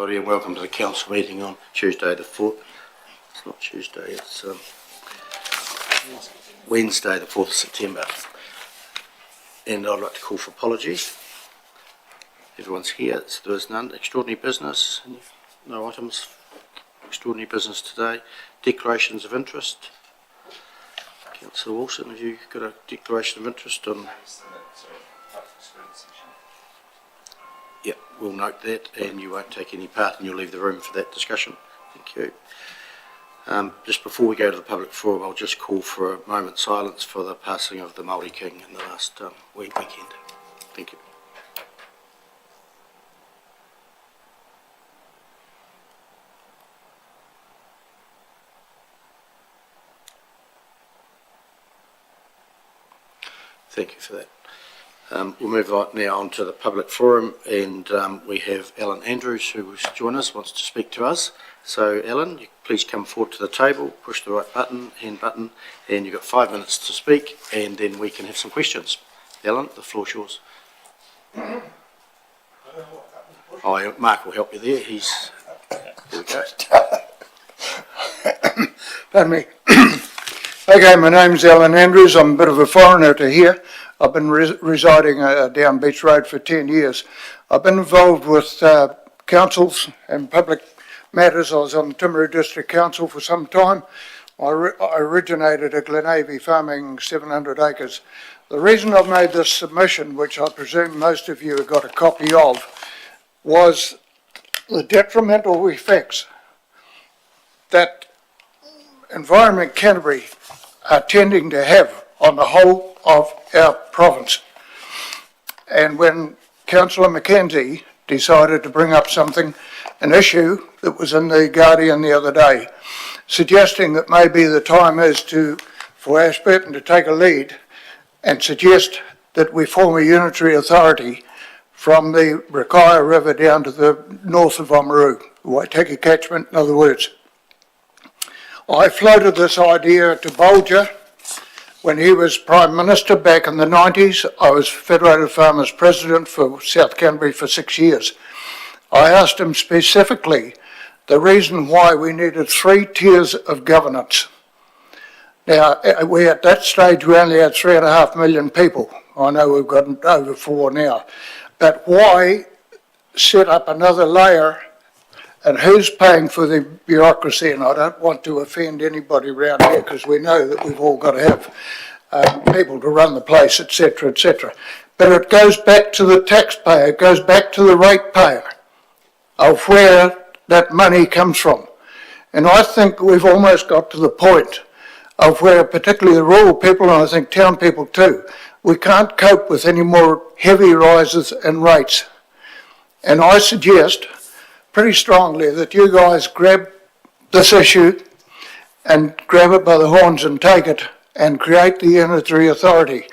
everybody, and welcome to the council meeting on Tuesday the 4th. It's not Tuesday, it's Wednesday the 4th of September. And I'd like to call for apologies. Everyone's here, there is none. Extraordinary business, no items. Extraordinary business today. Declarations of interest. Councillor Wilson, have you got a declaration of interest on? Yeah, we'll note that, and you won't take any part, and you'll leave the room for that discussion. Thank you. Just before we go to the public forum, I'll just call for a moment's silence for the passing of the Māori King in the last weekend. Thank you. Thank you for that. We'll move on now on to the public forum, and we have Alan Andrews who will join us, wants to speak to us. So Alan, you please come forward to the table, push the right button, hand button, and you've got 5 minutes to speak, and then we can have some questions. Alan, the floor's yours. Oh, Mark will help you there. Here we go. Pardon me. Okay, my name's Alan Andrews. I'm a bit of a foreigner to here. I've been residing down Beach Road for 10 years. I've been involved with councils and public matters. I was on the Timaru District Council for some time. I originated at Glenavy farming 700 acres. The reason I've made this submission, which I presume most of you have got a copy of, was the detrimental effects that Environment Canterbury are tending to have on the whole of our province. And when Councillor Mackenzie decided to bring up an issue that was in the Guardian the other day, suggesting that maybe the time is for Ashburton to take a lead and suggest that we form a unitary authority from the Rakaia River down to the north of Oamaru, the Waitaki catchment, in other words. I floated this idea to Bolger when he was Prime Minister back in the 90s. I was Federated Farmers President for South Canterbury for 6 years. I asked him specifically the reason why we needed 3 tiers of governance. Now, at that stage we only had 3.5 million people. I know we've got over 4 now. But why set up another layer? And who's paying for the bureaucracy? And I don't want to offend anybody around here because we know that we've all got to have people to run the place, etc., etc. But it goes back to the taxpayer, it goes back to the ratepayer of where that money comes from. And I think we've almost got to the point of where, particularly the rural people, and I think town people too, we can't cope with any more heavy rises in rates. And I suggest pretty strongly that you guys grab this issue and grab it by the horns and take it and create the unitary authority.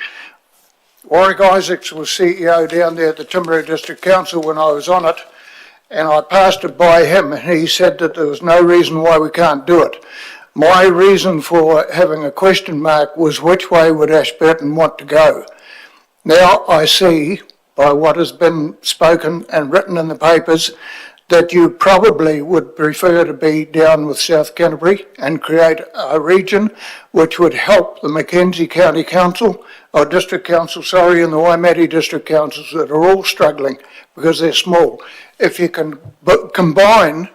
Warwick Isaacs was CEO down there at the Timaru District Council when I was on it, and I passed it by him, and he said that there was no reason why we can't do it. My reason for having a question mark was which way would Ashburton want to go. Now I see by what has been spoken and written in the papers that you probably would prefer to be down with South Canterbury and create a region which would help the Mackenzie County Council, or District Council, sorry, and the Waimate District Councils that are all struggling because they're small. If you can combine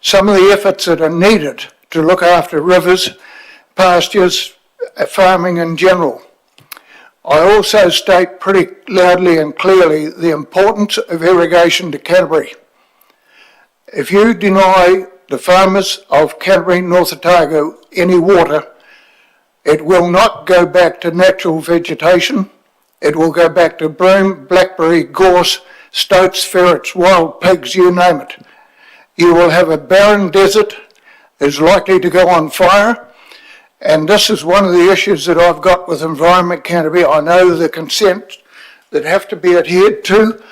some of the efforts that are needed to look after rivers, pastures, farming in general. I also state pretty loudly and clearly the importance of irrigation to Canterbury. If you deny the farmers of Canterbury, North Otago any water, it will not go back to natural vegetation. It will go back to broom, blackberry, gorse, stoats, ferrets, wild pigs, you name it. You will have a barren desert that is likely to go on fire. And this is one of the issues that I've got with Environment Canterbury. I know the consent that have to be adhered to,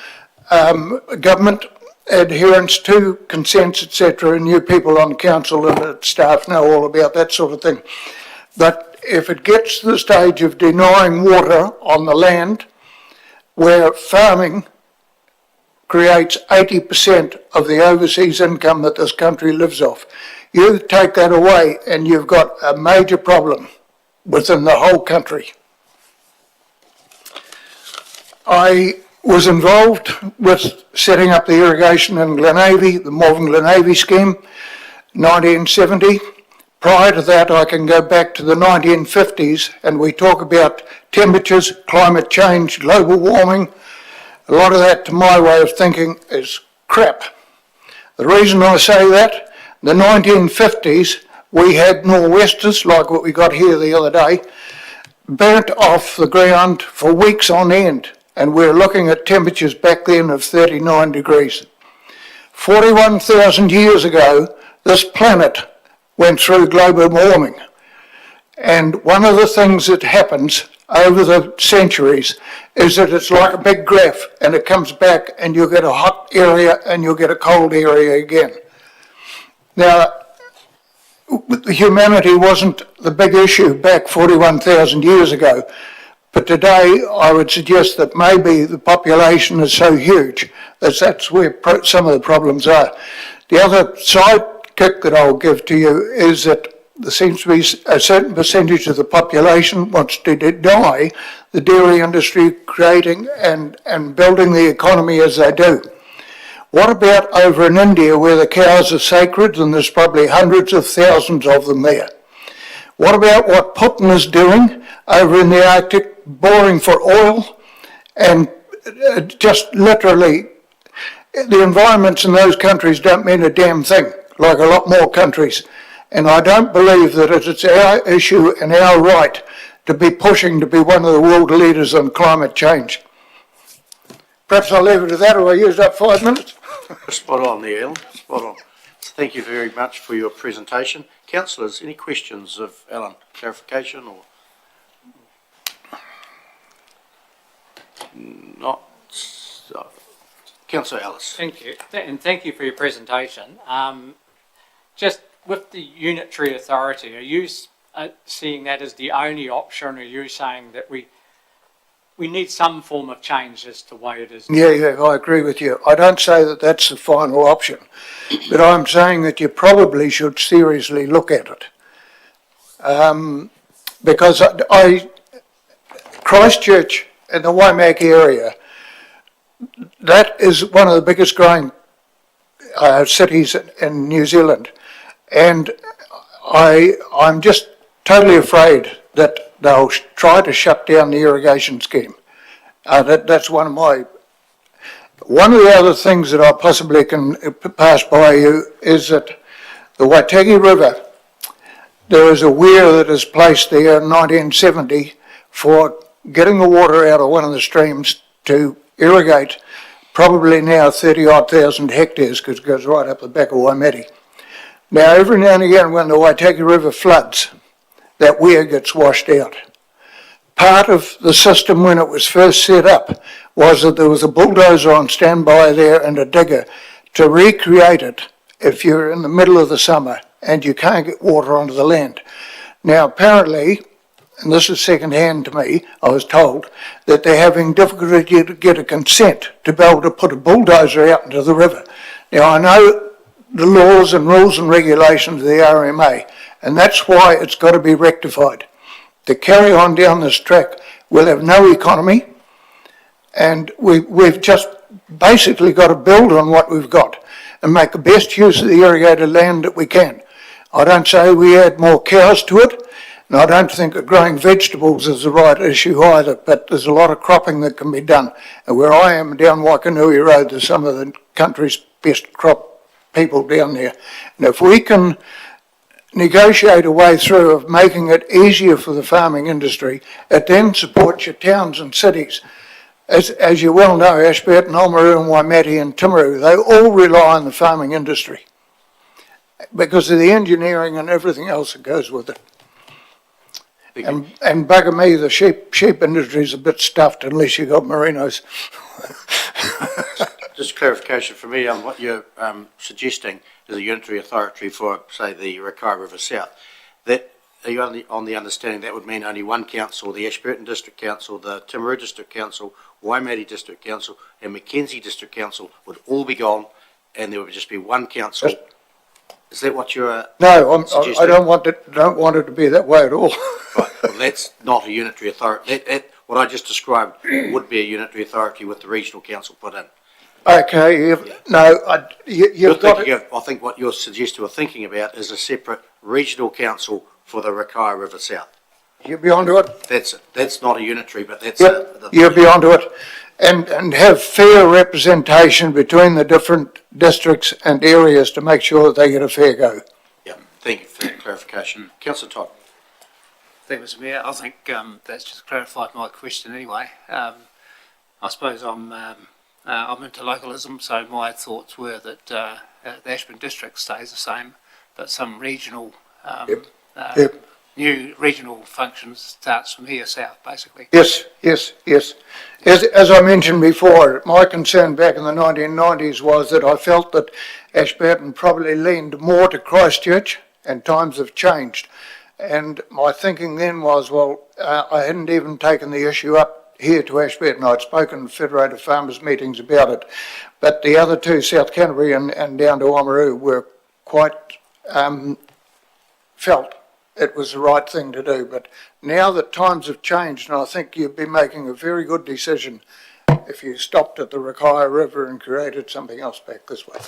government adherence to consents, etc., and you people on council and the staff know all about that sort of thing. But if it gets to the stage of denying water on the land where farming creates 80% of the overseas income that this country lives off. You take that away and you've got a major problem within the whole country. I was involved with setting up the irrigation in Glenavy, the Malvern Glenavy scheme, 1970. Prior to that, I can go back to the 1950s, and we talk about temperatures, climate change, global warming. A lot of that, to my way of thinking, is crap. The reason I say that, the 1950s, we had nor'westers, like what we got here the other day, burnt off the ground for weeks on end, and we're looking at temperatures back then of 39 degrees. 41,000 years ago, this planet went through global warming. And one of the things that happens over the centuries is that it's like a big graph, and it comes back and you'll get a hot area and you'll get a cold area again. Now, humanity wasn't the big issue back 41,000 years ago, but today I would suggest that maybe the population is so huge that that's where some of the problems are. The other sidekick that I'll give to you is that there seems to be a certain percentage of the population wants to deny the dairy industry creating and building the economy as they do. What about over in India where the cows are sacred and there's probably hundreds of thousands of them there? What about what Putin is doing over in the Arctic, boring for oil and just literally, the environments in those countries don't mean a damn thing, like a lot more countries. And I don't believe that it's our issue and our right to be pushing to be one of the world leaders on climate change. Perhaps I'll leave it at that, or I used up 5 minutes. Spot on there, Alan, spot on. Thank you very much for your presentation. Councillors, any questions of Alan? Clarification or? Not. Councillor Ellis. Thank you, and thank you for your presentation. Just with the unitary authority, are you seeing that as the only option, or are you saying that we need some form of change as to the way it is? Yeah, I agree with you. I don't say that that's the final option, but I'm saying that you probably should seriously look at it. Because Christchurch and the Waimaki area, that is one of the biggest growing cities in New Zealand. And I'm just totally afraid that they'll try to shut down the irrigation scheme. That's one of the other things that I possibly can pass by you is that the Waitaki River, there is a weir that is placed there in 1970 for getting the water out of one of the streams to irrigate probably now 30-odd thousand hectares, because it goes right up the back of Waimeti. Now, every now and again when the Waitaki River floods, that weir gets washed out. Part of the system when it was first set up was that there was a bulldozer on standby there and a digger to recreate it if you're in the middle of the summer and you can't get water onto the land. Now, apparently, and this is second hand to me, I was told, that they're having difficulty to get a consent to be able to put a bulldozer out into the river. Now, I know the laws and rules and regulations of the RMA, and that's why it's got to be rectified. To carry on down this track, we'll have no economy, and we've just basically got to build on what we've got and make the best use of the irrigated land that we can. I don't say we add more cows to it, and I don't think that growing vegetables is the right issue either, but there's a lot of cropping that can be done. And where I am down Waikanui Road, there's some of the country's best crop people down there. And if we can negotiate a way through of making it easier for the farming industry, it then supports your towns and cities. As you well know, Ashburton, Oamaru, Waimeti and Timaru, they all rely on the farming industry because of the engineering and everything else that goes with it. And bugger me, the sheep industry is a bit stuffed unless you got merinos. Just clarification for me on what you're suggesting is a unitary authority for, say, the Rakai River South. That are you on the understanding that would mean only one council, the Ashburton District Council, the Timaru District Council, Waimate District Council and Mackenzie District Council would all be gone and there would just be one council? Yes. Is that what you're No, suggesting? I don't want it to be that way at all. Right, well, that's not a unitary authority. What I just described would be a unitary authority with the regional council put in. Okay, you've got it. I think what you're suggesting or thinking about is a separate regional council for the Rakai River South. You'll be onto it. That's it. That's not a unitary, but that's Yep, you'll be onto it. And have fair representation between the different districts and areas to make sure that they get a fair go. Yeah, thank you for that clarification. Councillor Todd. Thank you, Mr Mayor. I think that's just clarified my question anyway. I suppose I'm into localism, so my thoughts were that the Ashburton district stays the same, but some regional, Yep. new regional functions starts from here south, basically. Yes. As I mentioned before, my concern back in the 1990s was that I felt that Ashburton probably leaned more to Christchurch, and times have changed. And my thinking then was, I hadn't even taken the issue up here to Ashburton. I'd spoken at Federated Farmers meetings about it. But the other two, South Canterbury and down to Oamaru, were quite felt it was the right thing to do. But now that times have changed, and I think you'd be making a very good decision if you stopped at the Rakai River and created something else back this way.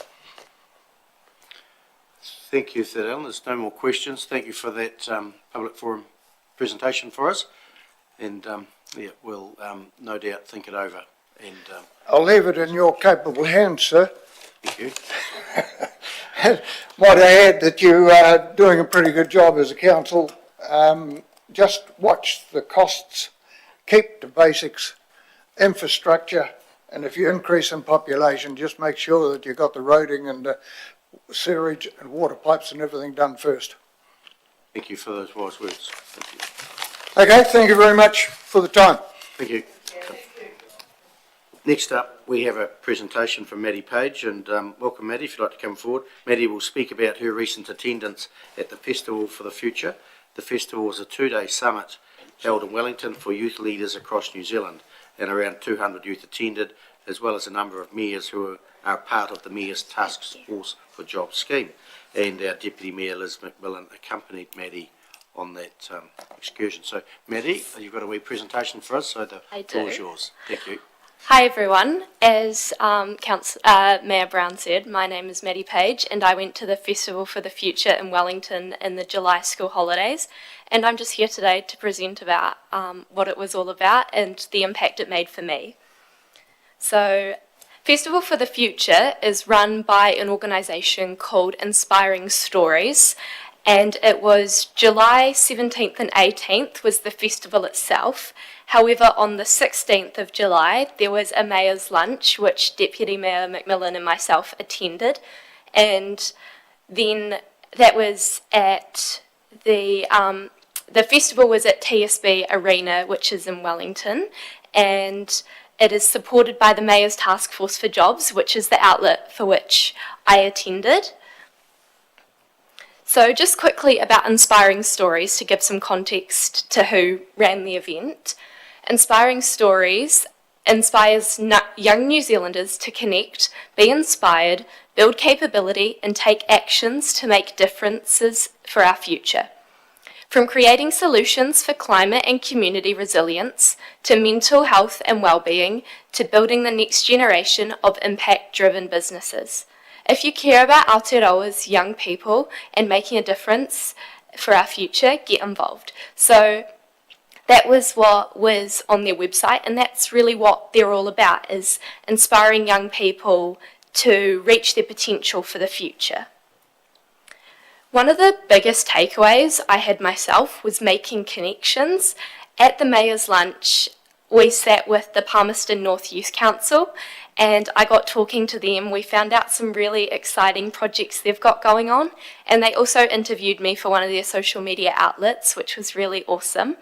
Thank you, Sir Alan. There's no more questions. Thank you for that public forum presentation for us. And we'll no doubt think it over. And I'll leave it in your capable hands, sir. thank you. Might I add that you are doing a pretty good job as a council. Just watch the costs, keep the basics, infrastructure, and if you increase in population, just make sure that you've got the roading and the sewerage and water pipes and everything done first. Thank you for those wise words. Thank you. Okay, thank you very much for the time. Thank you. Next up, we have a presentation from Maddie Page, and welcome Maddie, if you'd like to come forward. Maddie will speak about her recent attendance at the Festival for the Future. The festival was a two-day summit held in Wellington for youth leaders across New Zealand, and around 200 youth attended, as well as a number of mayors who are part of the Mayor's Task Force for Jobs scheme. And our Deputy Mayor, Liz McMillan, accompanied Maddie on that excursion. So, Maddie, you've got a wee presentation for us, so the floor is yours. Thank you. Hi everyone, as Mayor Brown said, my name is Maddie Page and I went to the Festival for the Future in Wellington in the July school holidays, and I'm just here today to present about what it was all about and the impact it made for me. So, Festival for the Future is run by an organisation called Inspiring Stories, and it was July 17th and 18th was the festival itself. However, on the 16th of July, there was a mayor's lunch, which Deputy Mayor McMillan and myself attended. And then that was at the festival was at TSB Arena, which is in Wellington. And it is supported by the Mayor's Task Force for Jobs, which is the outlet for which I attended. So just quickly about Inspiring Stories to give some context to who ran the event. Inspiring Stories inspires young New Zealanders to connect, be inspired, build capability and take actions to make differences for our future. From creating solutions for climate and community resilience, to mental health and well-being, to building the next generation of impact-driven businesses. If you care about Aotearoa's young people and making a difference for our future, get involved. So that was what was on their website, and that's really what they're all about, is inspiring young people to reach their potential for the future. One of the biggest takeaways I had myself was making connections. At the Mayor's Lunch, we sat with the Palmerston North Youth Council, and I got talking to them. We found out some really exciting projects they've got going on, and they also interviewed me for one of their social media outlets, which was really awesome.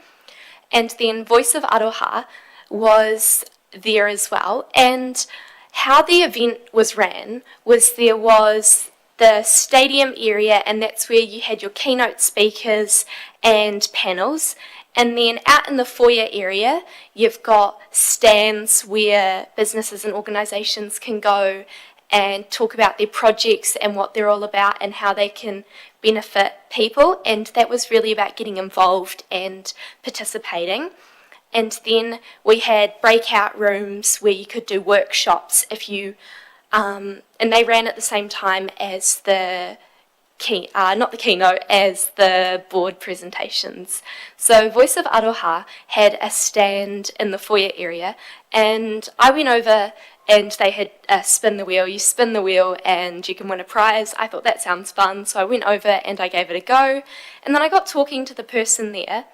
And then Voice of Aroha was there as well. And how the event was ran was there was the stadium area, and that's where you had your keynote speakers and panels. And then out in the foyer area, you've got stands where businesses and organisations can go and talk about their projects and what they're all about and how they can benefit people. And that was really about getting involved and participating. And then we had breakout rooms where you could do workshops if you, and they ran at the same time as the not the keynote, as the board presentations. So Voice of Aroha had a stand in the foyer area, and I went over and they had spin the wheel. You spin the wheel and you can win a prize. I thought that sounds fun, so I went over and I gave it a go. And then I got talking to the person there,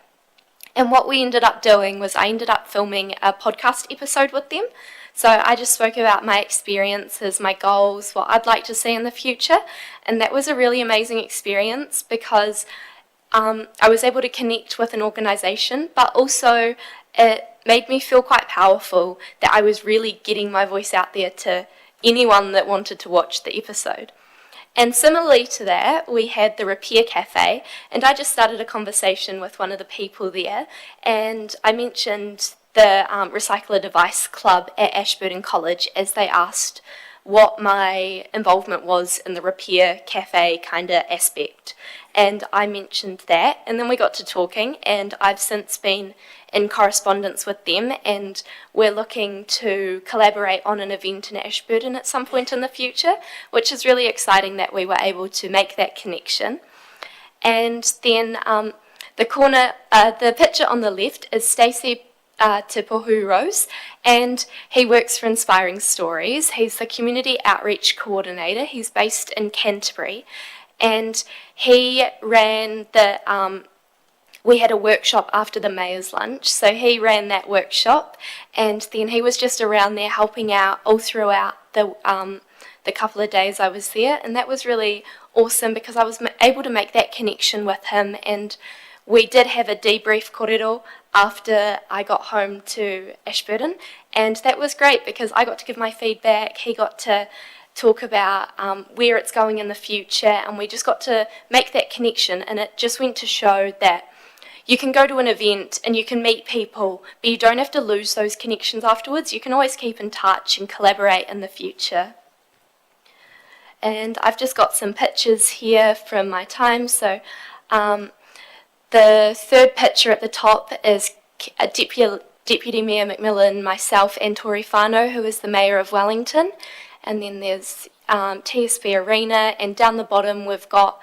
and what we ended up doing was I ended up filming a podcast episode with them. So I just spoke about my experiences, my goals, what I'd like to see in the future, and that was a really amazing experience because I was able to connect with an organisation, but also it made me feel quite powerful that I was really getting my voice out there to anyone that wanted to watch the episode. And similarly to that, we had the Repair Cafe, and I just started a conversation with one of the people there, and I mentioned the Recycle a Device Club at Ashburton College as they asked what my involvement was in the Repair Cafe kind of aspect. And I mentioned that, and then we got to talking, and I've since been in correspondence with them, and we're looking to collaborate on an event in Ashburton at some point in the future, which is really exciting that we were able to make that connection. And then the picture on the left is Stacey Tipohu Rose, and he works for Inspiring Stories. He's the Community Outreach Coordinator. He's based in Canterbury, and he ran we had a workshop after the mayor's lunch, so he ran that workshop, and then he was just around there helping out all throughout the couple of days I was there, and that was really awesome because I was able to make that connection with him. And we did have a debrief korero after I got home to Ashburton, and that was great because I got to give my feedback, he got to talk about where it's going in the future, and we just got to make that connection. And it just went to show that you can go to an event and you can meet people, but you don't have to lose those connections afterwards. You can always keep in touch and collaborate in the future. And I've just got some pictures here from my time. So the third picture at the top is Deputy Mayor McMillan, myself, and Tori Whānau, who is the Mayor of Wellington. And then there's TSB Arena, and down the bottom we've got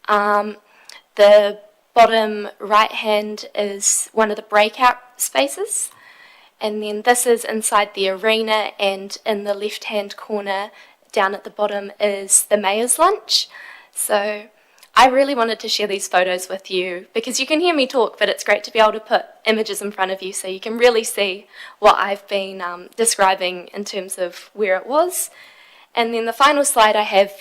the bottom right hand is one of the breakout spaces. And then this is inside the arena, and in the left hand corner down at the bottom is the Mayor's Lunch. So I really wanted to share these photos with you because you can hear me talk, but it's great to be able to put images in front of you so you can really see what I've been describing in terms of where it was. And then the final slide I have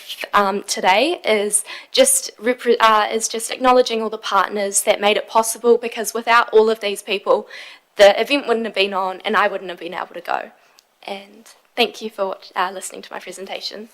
today is just acknowledging all the partners that made it possible, because without all of these people, the event wouldn't have been on and I wouldn't have been able to go. And thank you for listening to my presentation.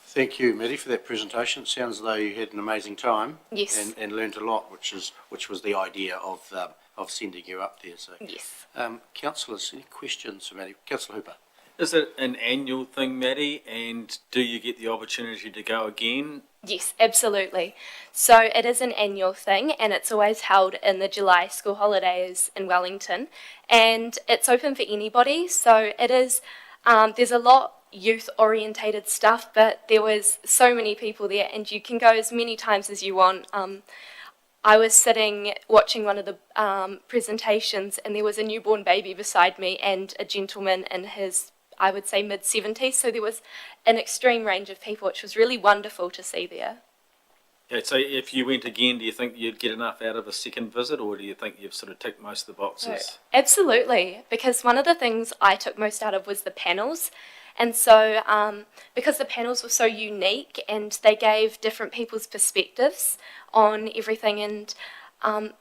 Thank you, Maddie, for that presentation. It sounds as though you had an amazing time. Yes. And learned a lot, which was the idea of sending you up there. So, Yes. councillors, any questions for Maddie? Councillor Hooper. Is it an annual thing, Maddie, and do you get the opportunity to go again? Yes, absolutely. So it is an annual thing, and it's always held in the July school holidays in Wellington, and it's open for anybody. So it is, there's a lot youth orientated stuff, but there was so many people there, and you can go as many times as you want. I was sitting watching one of the presentations, and there was a newborn baby beside me and a gentleman in his, I would say, mid-70s. So there was an extreme range of people, which was really wonderful to see there. Okay, so if you went again, do you think you'd get enough out of a second visit, or do you think you've sort of ticked most of the boxes? Absolutely, because one of the things I took most out of was the panels. And so because the panels were so unique and they gave different people's perspectives on everything, and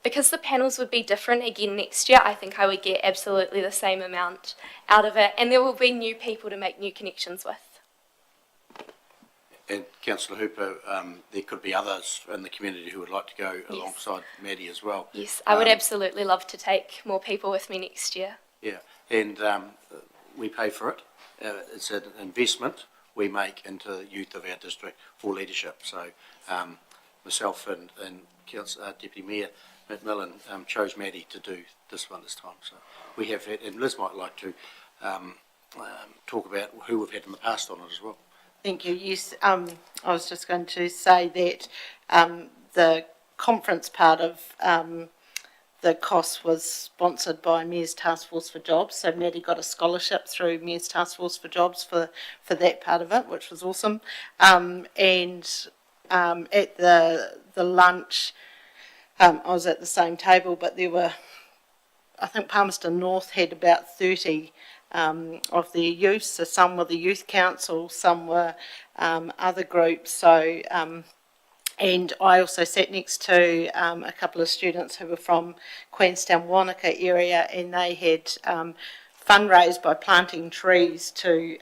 because the panels would be different again next year, I think I would get absolutely the same amount out of it, and there will be new people to make new connections with. And Councillor Hooper, there could be others in the community who would like to go alongside Maddie as well. Yes, I would absolutely love to take more people with me next year. Yeah, and we pay for it. It's an investment we make into the youth of our district for leadership. So myself and Deputy Mayor McMillan chose Maddie to do this one this time. So we have had, and Liz might like to talk about who we've had in the past on it as well. Thank you. Yes, I was just going to say that the conference part of the cost was sponsored by Mayor's Task Force for Jobs. So Maddie got a scholarship through Mayor's Task Force for Jobs for that part of it, which was awesome. And at the lunch, I was at the same table, but there were, I think Palmerston North had about 30 of their youth, so some were the youth council, some were other groups. So, and I also sat next to a couple of students who were from Queenstown, Wanaka area, and they had fundraised by planting trees to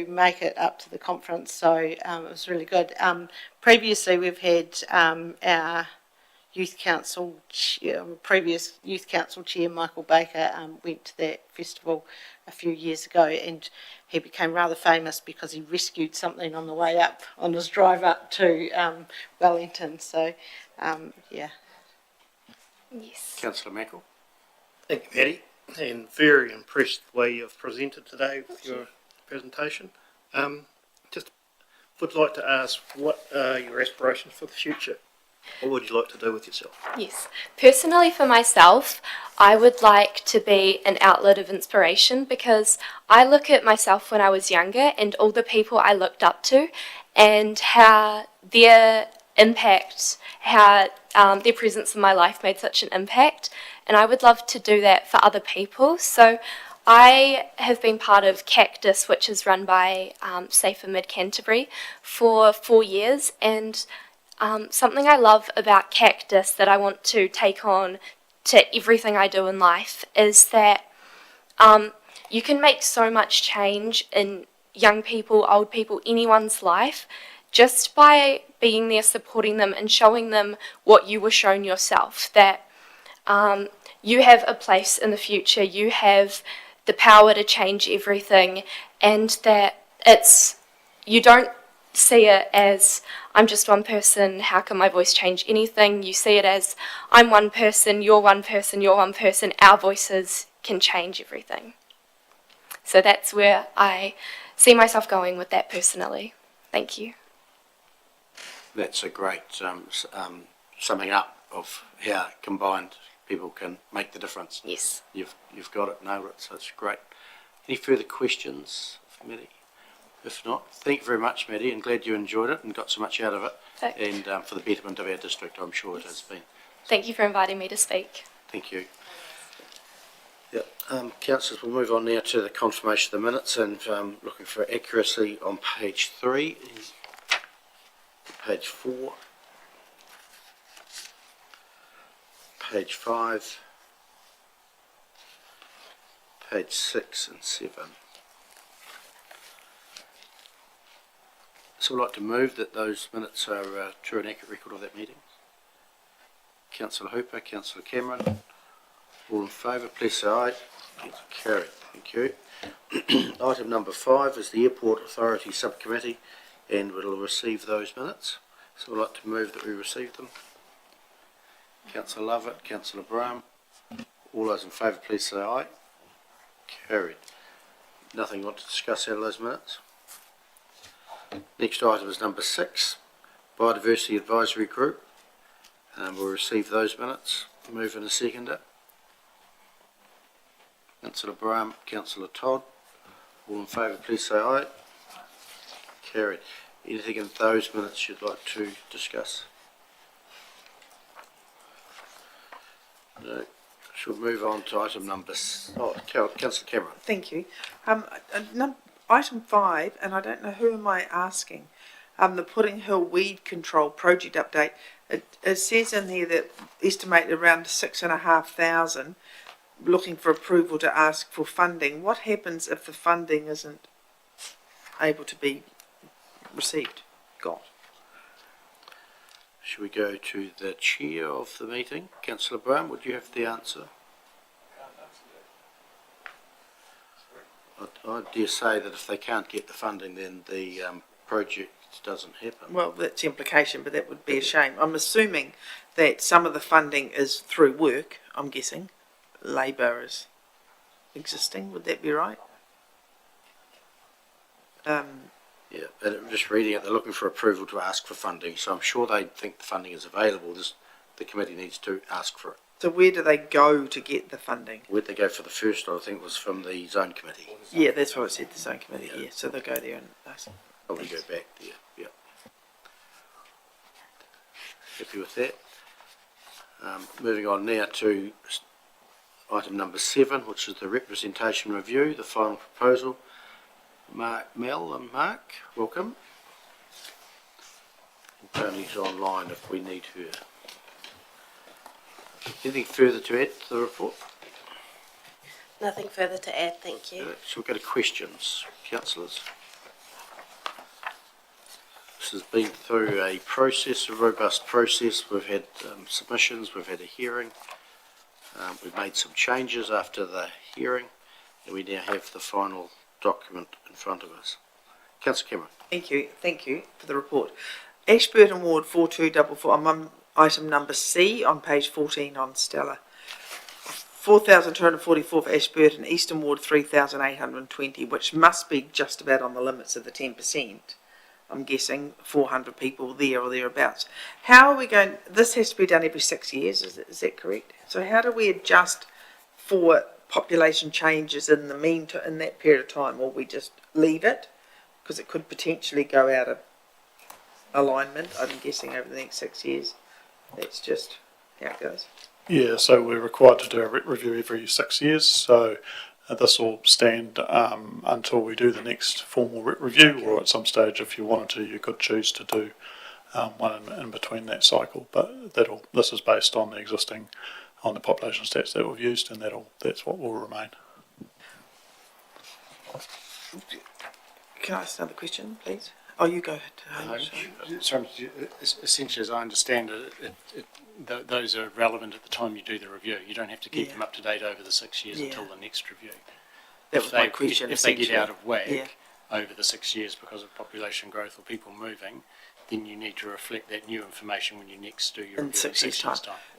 make it up to the conference. So it was really good. Previously, we've had our youth council, previous youth council chair Michael Baker went to that festival a few years ago, and he became rather famous because he rescued something on the way up, on his drive up to Wellington. So, yeah. Yes. Councillor Mackle. Thank you, Maddie, and very impressed the way you've presented today with your presentation. Just would like to ask, what are your aspirations for the future? What would you like to do with yourself? Yes. Personally, for myself, I would like to be an outlet of inspiration, because I look at myself when I was younger and all the people I looked up to and how their impact, how their presence in my life made such an impact. And I would love to do that for other people. So I have been part of Cactus, which is run by Safer Mid Canterbury, for 4 years, and something I love about Cactus that I want to take on to everything I do in life is that you can make so much change in young people, old people, anyone's life, just by being there, supporting them and showing them what you were shown yourself, that you have a place in the future, you have the power to change everything, and that you don't see it as, I'm just one person, how can my voice change anything? You see it as, I'm one person, you're one person, you're one person, our voices can change everything. So that's where I see myself going with that personally. Thank you. That's a great summing up of how combined people can make the difference. Yes. You've got it, nailed it, so it's great. Any further questions for Maddie? If not, thank you very much, Maddie, and glad you enjoyed it and got so much out of it. And for the betterment of our district, I'm sure it has been. Thank you for inviting me to speak. Thank you. Yep. Councillors, we'll move on now to the confirmation of the minutes, and looking for accuracy on page 3, page 4, page 5, page 6 and 7. So I'd like to move that those minutes are a true and accurate record of that meeting. Councillor Hooper, Councillor Cameron, all in favour, please say aye. Carried. Thank you. Item number 5 is the Airport Authority Subcommittee, and we'll receive those minutes. So I'd like to move that we receive them. Councillor Lovett, Councillor Brown, all those in favour, please say aye. Carried. Nothing you want to discuss out of those minutes? Next item is number 6, Biodiversity Advisory Group. We'll receive those minutes. Move in a seconder. Councillor Brown, Councillor Todd, all in favour, please say aye. Carried. Anything in those minutes you'd like to discuss? No. Should move on to item number. Councillor Cameron. Thank you. Item 5, and I don't know who am I asking, the Pudding Hill Weed Control Project Update. It says in here that estimate around 6,500, looking for approval to ask for funding. What happens if the funding isn't able to be received, got. Should we go to the chair of the meeting? Councillor Brown, would you have the answer? I dare say that if they can't get the funding, then the project doesn't happen. Well, that's the implication, but that would be a shame. I'm assuming that some of the funding is through work, I'm guessing. Labour is existing, would that be right? Yeah, but I'm just reading it, they're looking for approval to ask for funding, so I'm sure they think the funding is available. The committee needs to ask for it. So where do they go to get the funding? Where'd they go for the first, I think, was from the zone committee. Yeah, that's what it said, the zone committee, yeah, so they go there and ask. Probably go back there, yeah. Happy with that. Moving on now to item number 7, which is the representation review, the final proposal. Mel and Mark, welcome. Tony's online if we need her. Anything further to add to the report? Nothing further to add, thank you. So we'll go to questions, councillors. This has been through a process, a robust process. We've had submissions, we've had a hearing. We've made some changes after the hearing, and we now have the final document in front of us. Councillor Cameron. Thank you for the report. Ashburton Ward 4244, I'm on item number C on page 14 on Stella. 4,244 for Ashburton, Eastern Ward 3,820, which must be just about on the limits of the 10%. I'm guessing 400 people there or thereabouts. How are we going, this has to be done every 6 years, is that correct? So how do we adjust for population changes in the meantime, in that period of time, or we just leave it? Because it could potentially go out of alignment, I'm guessing, over the next 6 years. That's just how it goes. Yeah, so we're required to do a review every 6 years, so this will stand until we do the next formal review, or at some stage, if you wanted to, you could choose to do one in between that cycle. But this is based on the existing, on the population stats that we've used, and that's what will remain. Can I ask another question, please? Oh, you go ahead. So, essentially, as I understand it, those are relevant at the time you do the review. You don't have to keep them up to date over the 6 years until the next review. That was my question. If they get out of whack over the 6 years because of population growth or people moving, then you need to reflect that new information when you next do your review in 6 years' time.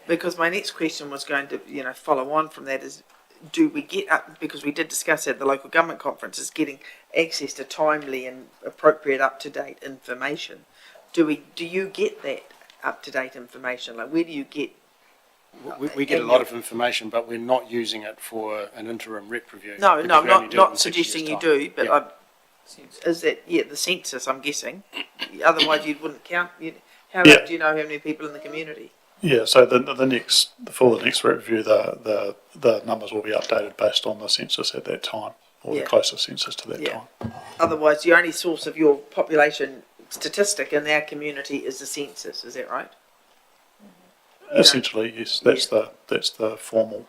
Because my next question was going to, follow on from that is, do we get up, because we did discuss at the local government conference, is getting access to timely and appropriate up-to-date information. Do you get that up-to-date information? Like, where do you get? We get a lot of information, but we're not using it for an interim rep review. No, I'm not suggesting you do, but is that, the census, I'm guessing. Otherwise you wouldn't count. How do you know how many people in the community? Yeah, so for the next review, the numbers will be updated based on the census at that time, or the closest census to that time. Otherwise, the only source of your population statistic in our community is the census. Is that right? Essentially, yes. That's the formal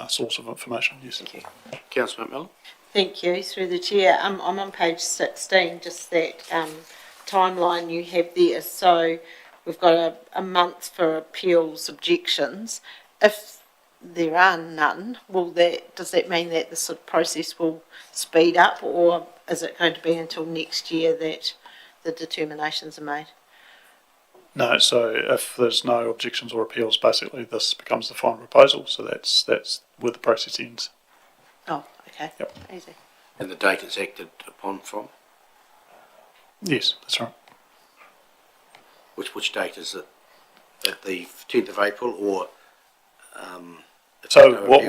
source of information. Yes. Thank you. Councillor McMillan. Thank you, through the chair. I'm on page 16, just that timeline you have there. So we've got a month for appeals, objections. If there are none, does that mean that the sort of process will speed up, or is it going to be until next year that the determinations are made? No, so if there's no objections or appeals, basically this becomes the final proposal. So that's where the process ends. Oh, okay. Yep. Easy. And the date it's acted upon from? Yes, that's right. Which date is it? At the 10th of April, or? So what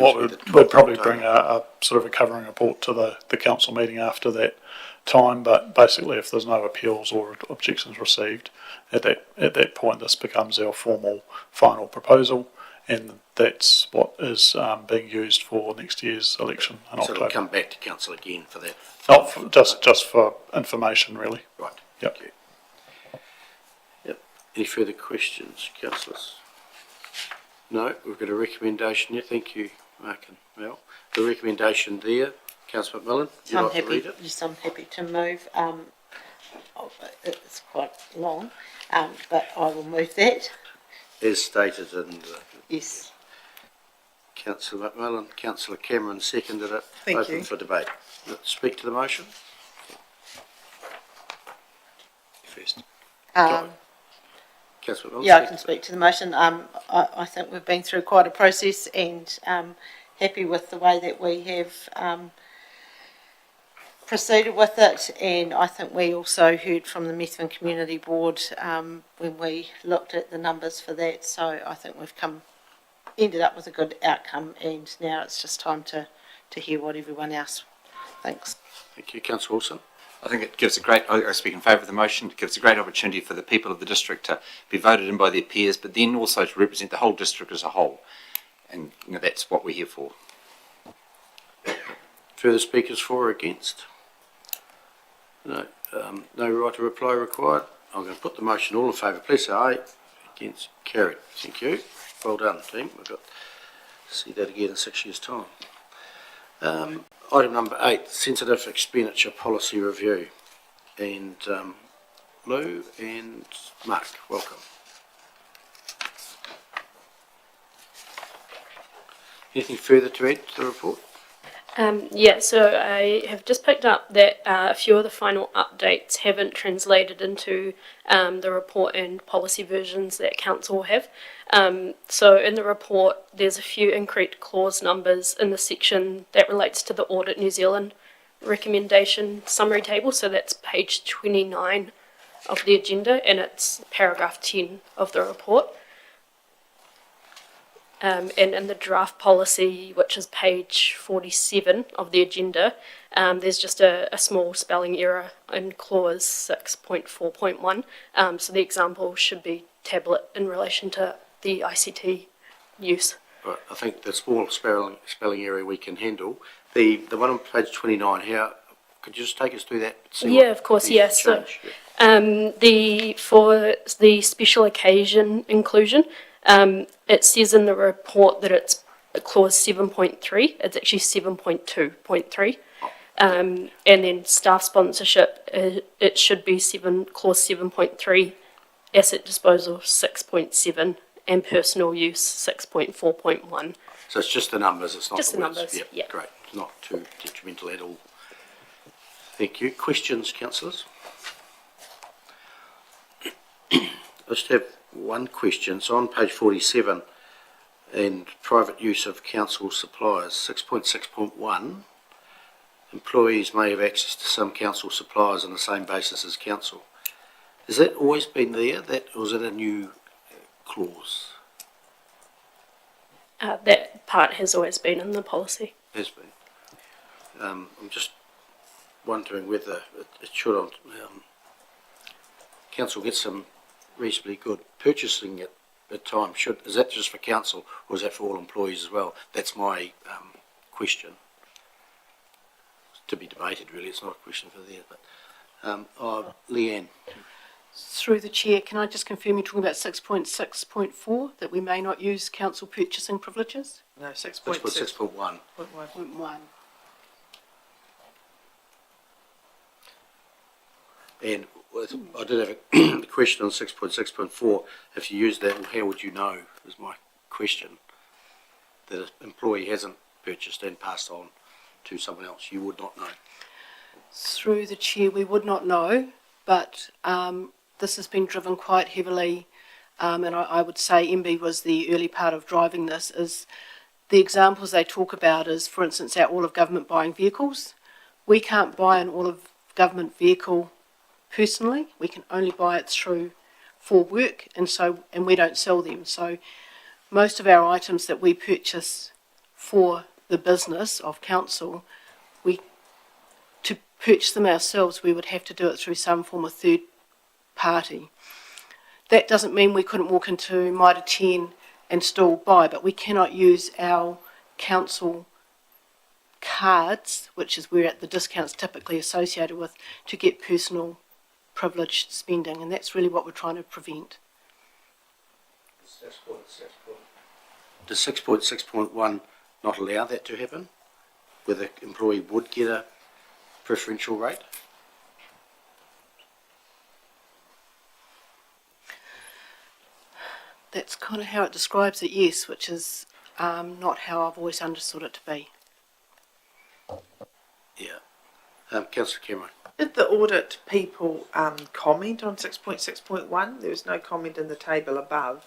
we'd probably bring a sort of a covering report to the council meeting after that time, but basically if there's no appeals or objections received, at that point this becomes our formal final proposal, and that's what is being used for next year's election in October. So it'll come back to council again for that? Not just for information, really. Right. Yep. Thank you. Yep. Any further questions, councillors? No, we've got a recommendation there. Thank you, Mark and Mel. The recommendation there, Councillor McMillan, would you like to read it? Yes, I'm happy to move it's quite long, but I will move that. As stated in the Yes. Councillor McMillan, Councillor Cameron seconded it. Thank Open you. for debate. Speak to the motion. First. Councillor McMillan. Yeah, I can speak to the motion. I think we've been through quite a process and happy with the way that we have proceeded with it. And I think we also heard from the Methven Community Board when we looked at the numbers for that. So I think we've ended up with a good outcome, and now it's just time to hear what everyone else thinks. Thank you, Councillor Wilson. I think it gives I speak in favour of the motion. It gives a great opportunity for the people of the district to be voted in by their peers, but then also to represent the whole district as a whole. And that's what we're here for. Further speakers for or against? No, no right to reply required. I'm going to put the motion. All in favour, please say aye. Against, carried. Thank you. Well done, team. We've got to see that again in 6 years' time. Item number 8, sensitive expenditure policy review. And Lou and Mark, welcome. Anything further to add to the report? Yeah, so I have just picked up that a few of the final updates haven't translated into the report and policy versions that council will have. So in the report, there's a few incorrect clause numbers in the section that relates to the Audit New Zealand recommendation summary table. So that's page 29 of the agenda, and it's paragraph 10 of the report. And in the draft policy, which is page 47 of the agenda, there's just a small spelling error in clause 6.4.1. So the example should be tablet in relation to the ICT use. Right, I think the small spelling error we can handle. The one on page 29, how could you just take us through that? Yeah, of course, yes. So, for the special occasion inclusion, it says in the report that it's clause 7.3. It's actually 7.2.3. And then staff sponsorship, it should be clause 7.3, asset disposal 6.7, and personal use 6.4.1. So it's just the numbers, it's not Just the the words. numbers, Yep, yeah. great. It's not too detrimental at all. Thank you. Questions, councillors? I just have one question. So on page 47, and private use of council suppliers, 6.6.1, employees may have access to some council suppliers on the same basis as council. Has that always been there, or is it a new clause? That part has always been in the policy. Has been. I'm just wondering whether it should, council get some reasonably good purchasing at times. Is that just for council, or is that for all employees as well? That's my question. To be debated, really. It's not a question for there, but Leanne. Through the chair, can I just confirm you're talking about 6.6.4, that we may not use council purchasing privileges? No, 6.6. 6.1. 6.1. And I did have a question on 6.6.4. If you use that, how would you know, is my question, that an employee hasn't purchased and passed on to someone else? You would not know. Through the chair, we would not know, but this has been driven quite heavily, and I would say MB was the early part of driving this, is the examples they talk about is, for instance, our all of government buying vehicles. We can't buy an all of government vehicle personally. We can only buy it for work, and we don't sell them. So most of our items that we purchase for the business of council, to purchase them ourselves, we would have to do it through some form of third party. That doesn't mean we couldn't walk into Mitre 10 and still buy, but we cannot use our council cards, which is where the discounts typically associated with, to get personal privileged spending, and that's really what we're trying to prevent. Does 6.6.1 not allow that to happen, where the employee would get a preferential rate? That's kind of how it describes it, yes, which is not how I've always understood it to be. Yeah. Councillor Cameron. Did the audit people comment on 6.6.1? There was no comment in the table above.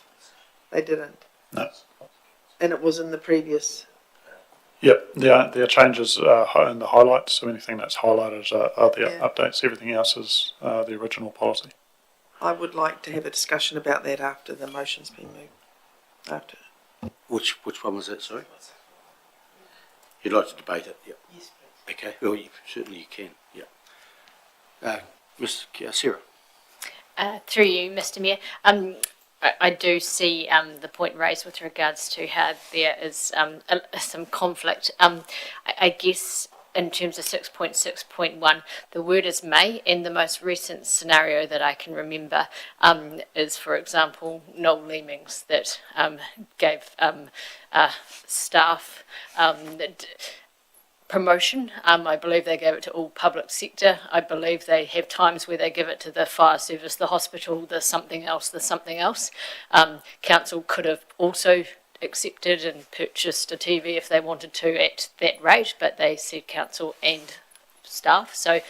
They didn't. No. And it was in the previous. Yep, there are changes in the highlights, so anything that's highlighted are the Yeah. updates. Everything else is the original policy. I would like to have a discussion about that after the motion's been moved. After. Which one was that, sorry? You'd like to debate it? Yep. Yes, please. Okay, well, certainly you can, yeah. Ms. Sarah? Through you, Mr. Mayor. I do see the point raised with regards to how there is some conflict. I guess in terms of 6.6.1, the word is may, and the most recent scenario that I can remember is, for example, Noel Leemings that gave staff promotion. I believe they gave it to all public sector. I believe they have times where they give it to the fire service, the hospital, the something else. Council could have also accepted and purchased a TV if they wanted to at that rate, but they said council and staff. So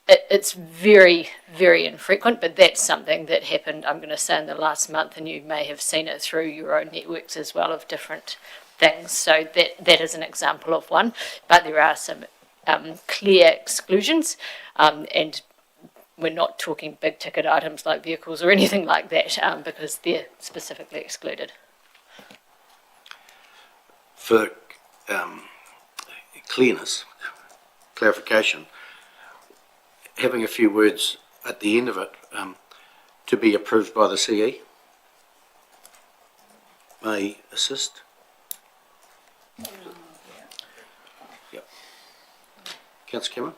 it's very, very infrequent, but that's something that happened, I'm going to say, in the last month, and you may have seen it through your own networks as well of different things. So that is an example of one, but there are some clear exclusions, and we're not talking big ticket items like vehicles or anything like that, because they're specifically excluded. For clearness, clarification, having a few words at the end of it, to be approved by the CE, may assist. Yep. Councillor Cameron?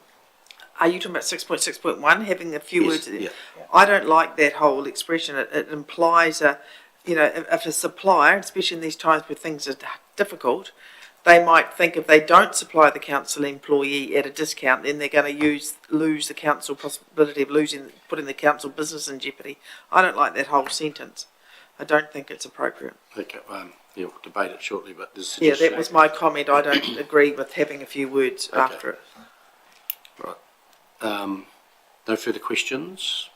Are you talking about 6.6.1, having a few Yes, words? yeah. I don't like that whole expression. It implies if a supplier, especially in these times where things are difficult, they might think if they don't supply the council employee at a discount, then they're going to lose the council possibility of putting the council business in jeopardy. I don't like that whole sentence. I don't think it's appropriate. Okay, we'll debate it shortly, but this Yeah, that was my comment. I don't agree with having a few words after it. Right. No further questions?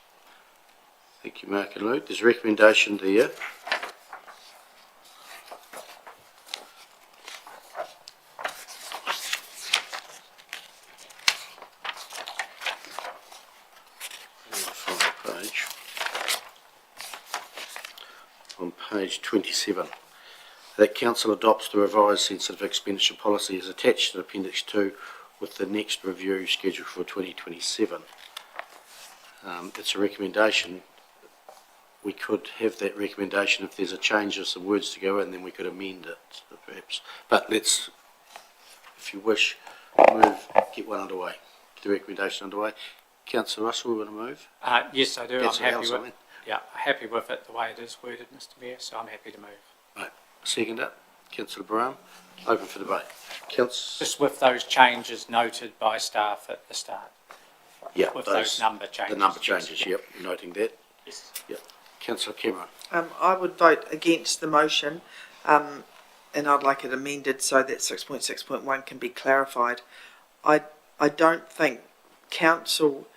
Thank you, Mark and Luke. There's a recommendation there. On page 27, that council adopts the revised sensitive expenditure policy as attached to Appendix 2 with the next review scheduled for 2027. It's a recommendation. We could have that recommendation if there's a change of some words to go in, then we could amend it, perhaps. But let's, if you wish, get one underway. Get the recommendation underway. Councillor Russell, you want to move? Yes, I do. Councillor I'm happy House, with I mean. Yeah, happy with it the way it is worded, Mr. Mayor, so I'm happy to move. Right. Second up, Councillor Brown. Open for debate. Just with those changes noted by staff at the start. Yeah, with those number changes. The number changes, yep, noting that. Yes. Yep. Councillor Cameron. I would vote against the motion, and I'd like it amended so that 6.6.1 can be clarified. I don't think council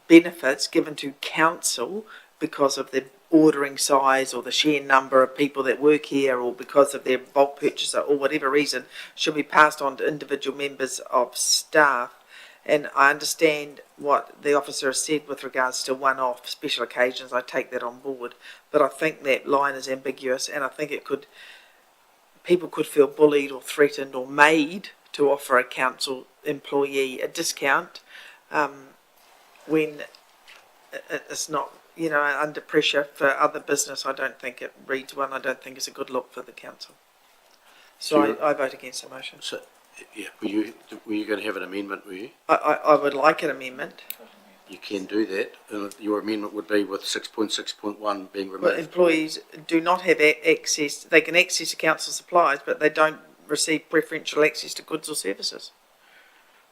benefits given to council because of the ordering size or the sheer number of people that work here or because of their bulk purchase or whatever reason should be passed on to individual members of staff. And I understand what the officer has said with regards to one-off special occasions. I take that on board, but I think that line is ambiguous, and I think people could feel bullied or threatened or made to offer a council employee a discount when it's not, under pressure for other business. I don't think it reads one. I don't think it's a good look for the council. So I vote against the motion. So, yeah, were you going to have an amendment, were you? I would like an amendment. You can do that. Your amendment would be with 6.6.1 being removed. But employees do not have access. They can access to council supplies, but they don't receive preferential access to goods or services.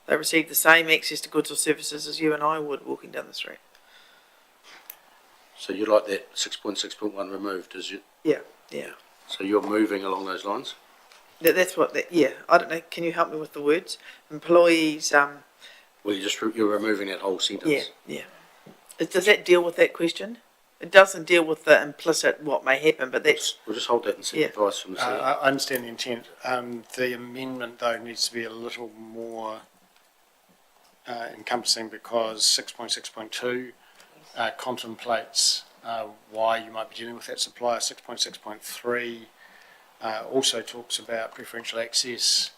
They receive the same access to goods or services as you and I would walking down the street. So you like that 6.6.1 removed, is you? Yeah. So you're moving along those lines? That's what that, yeah, I don't know, can you help me with the words? Employees, Well, you're removing that whole sentence. yeah. Does that deal with that question? It doesn't deal with the implicit what may happen, but that's, We'll just hold that and seek Yeah. advice from the CEO. I understand the intent. The amendment, though, needs to be a little more encompassing, because 6.6.2 contemplates why you might be dealing with that supplier. 6.6.3 also talks about preferential access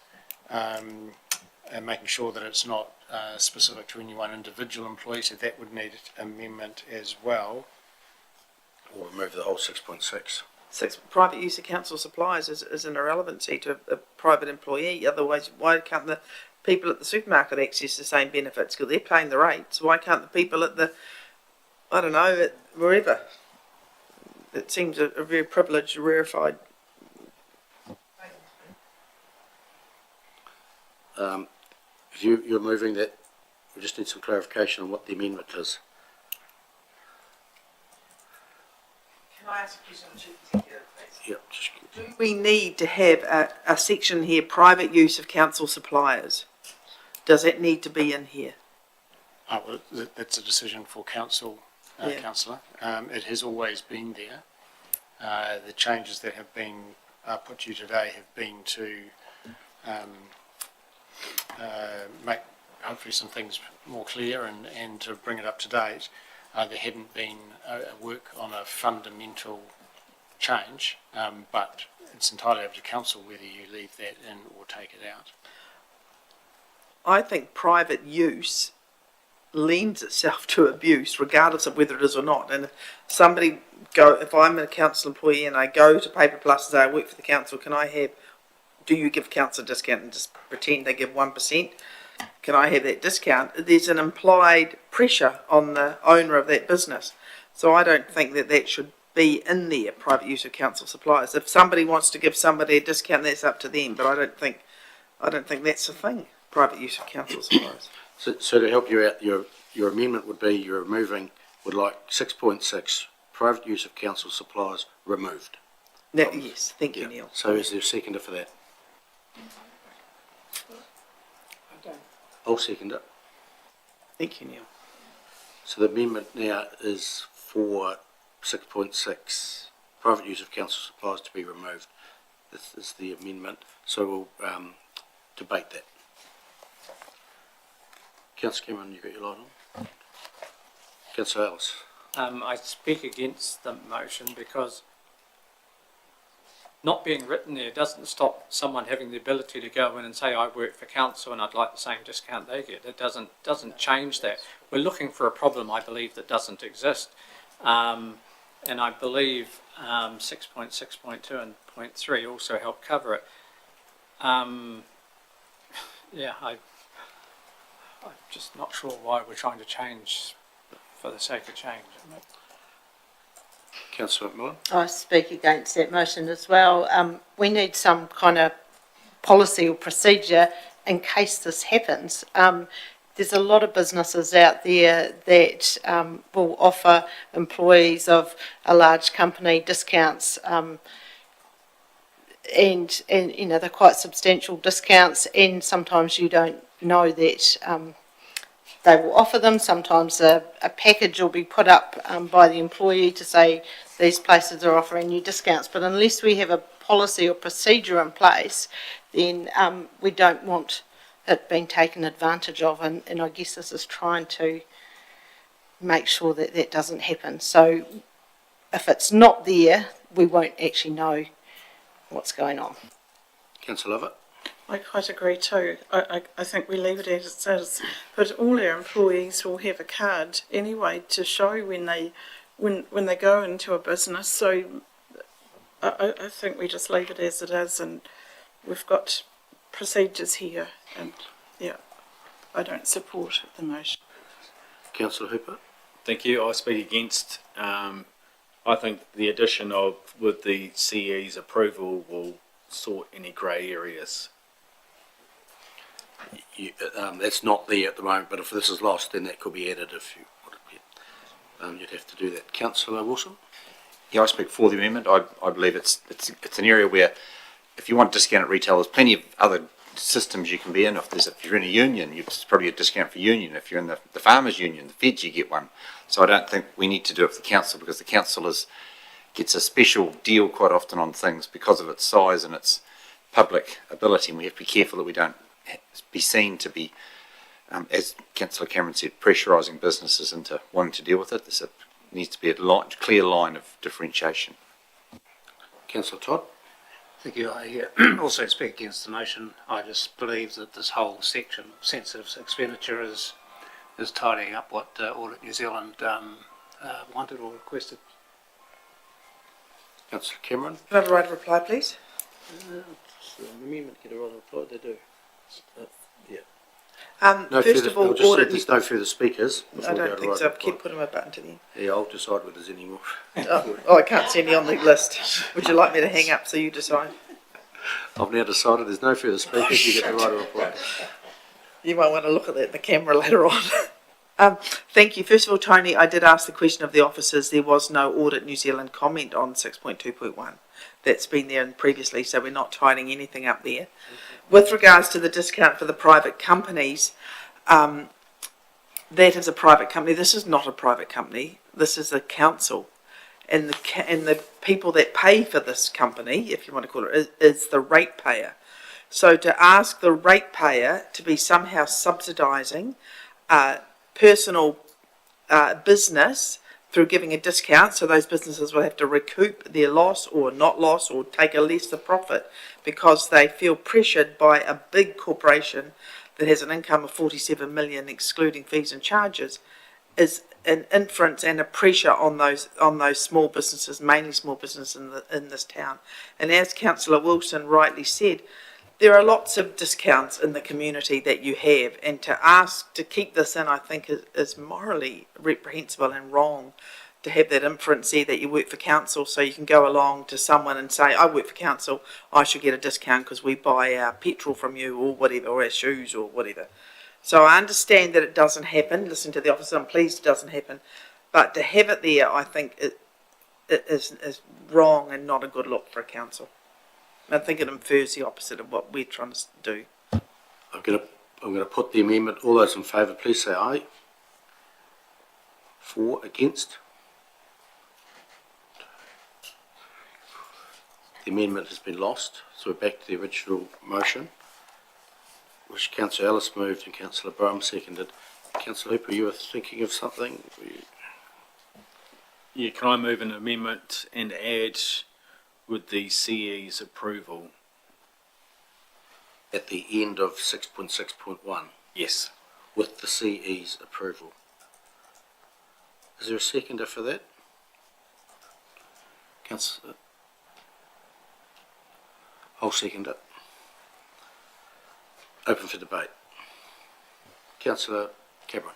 and making sure that it's not specific to any one individual employee, so that would need amendment as well. Or remove the whole 6.6. private use of council supplies is an irrelevancy to a private employee. Otherwise, why can't the people at the supermarket access the same benefits? Because they're paying the rates. Why can't the people at the, I don't know, at wherever? It seems a very privileged, rarefied. If you're moving that, we just need some clarification on what the amendment is. Can I ask a question, Chief Executive, please? Yep, just Do we need to have a section here, private use of council suppliers? Does it need to be in here? Well, that's a decision for council, Yeah. councillor. It has always been there. The changes that have been put to you today have been to make hopefully some things more clear and to bring it up to date. There hadn't been a work on a fundamental change, but it's entirely up to council whether you leave that in or take it out. I think private use lends itself to abuse, regardless of whether it is or not. And if I'm a council employee and I go to Paper Plus and say I work for the council, do you give council a discount and just pretend they give 1%? Can I have that discount? There's an implied pressure on the owner of that business. So I don't think that should be in there, private use of council suppliers. If somebody wants to give somebody a discount, that's up to them. But I don't think that's a thing, private use of council suppliers. So to help you out, your amendment would be would like 6.6, private use of council supplies removed. Yes, thank you, Neil. So is there a seconder for that? I'll second it. Thank you, Neil. So the amendment now is for 6.6, private use of council supplies to be removed. This is the amendment, so we'll debate that. Councillor Cameron, you got your light on? Councillor Ellis. I speak against the motion because not being written there doesn't stop someone having the ability to go in and say, I work for council and I'd like the same discount they get. It doesn't change that. We're looking for a problem, I believe, that doesn't exist. And I believe 6.6.2 and 0.3 also help cover it. I'm just not sure why we're trying to change for the sake of change. Councillor McMillan. I speak against that motion as well. We need some kind of policy or procedure in case this happens. There's a lot of businesses out there that will offer employees of a large company discounts, and you know, they're quite substantial discounts, and sometimes you don't know that they will offer them. Sometimes a package will be put up by the employee to say these places are offering you discounts, but unless we have a policy or procedure in place, then we don't want it being taken advantage of, and I guess this is trying to make sure that that doesn't happen. So if it's not there, we won't actually know what's going on. Councillor Lovett. I quite agree too. I think we leave it as it is, but all our employees will have a card anyway to show when they go into a business. So I think we just leave it as it is, and we've got procedures here, and yeah, I don't support the motion. Councillor Hooper. Thank you. I speak against. I think the addition of with the CE's approval will sort any grey areas. That's not there at the moment, but if this is lost, then that could be added if you want it. you'd have to do that. Councillor Wilson? Yeah, I speak for the amendment. I believe it's an area where if you want discount at retail, there's plenty of other systems you can be in. If you're in a union, it's probably a discount for union. If you're in the farmers union, the feds, you get one. So I don't think we need to do it for the council, because the council gets a special deal quite often on things because of its size and its public ability, and we have to be careful that we don't be seen to be, as Councillor Cameron said, pressurising businesses into wanting to deal with it. There needs to be a clear line of differentiation. Councillor Todd? Thank you. I also speak against the motion. I just believe that this whole section, sensitive expenditure, is tidying up what Audit New Zealand wanted or requested. Councillor Cameron? Can I have a right of reply, please? Amendment, get a right of reply, they do. Yeah. First of all, I'll just say audit. there's no further speakers. I before we go don't to think right so. of reply. Keep putting my button to the end. Yeah, I'll decide whether there's any more. Oh, I can't see any on the list. Would you like me to hang up so you decide? I've now decided there's no further speakers, you get the right of reply. You might want to look at that in the camera later on. Thank you. First of all, Tony, I did ask the question of the officers. There was no Audit New Zealand comment on 6.2.1. That's been there previously, so we're not tidying anything up there. With regards to the discount for the private companies, that is a private company. This is not a private company. This is a council. And the people that pay for this company, if you want to call it, is the ratepayer. So to ask the ratepayer to be somehow subsidising personal business through giving a discount, so those businesses will have to recoup their loss or not loss or take a lesser profit because they feel pressured by a big corporation that has an income of 47 million excluding fees and charges, is an inference and a pressure on those small businesses, mainly small businesses in this town. And as Councillor Wilson rightly said, there are lots of discounts in the community that you have, and to ask to keep this in, I think, is morally reprehensible and wrong, to have that inference there that you work for council, so you can go along to someone and say, I work for council, I should get a discount because we buy our petrol from you or whatever, or our shoes or whatever. So I understand that it doesn't happen. Listen to the officer, I'm pleased it doesn't happen. But to have it there, I think it is wrong and not a good look for a council. I think it infers the opposite of what we're trying to do. I'm going to put the amendment. All those in favour, please say aye. For, against? The amendment has been lost, so we're back to the original motion, which Councillor Ellis moved and Councillor Brown seconded. Councillor Hooper, you were thinking of something? Yeah, can I move an amendment and add with the CE's approval? At the end of 6.6.1? Yes. With the CE's approval. Is there a seconder for that? Councillor? I'll second it. Open for debate. Councillor Cameron.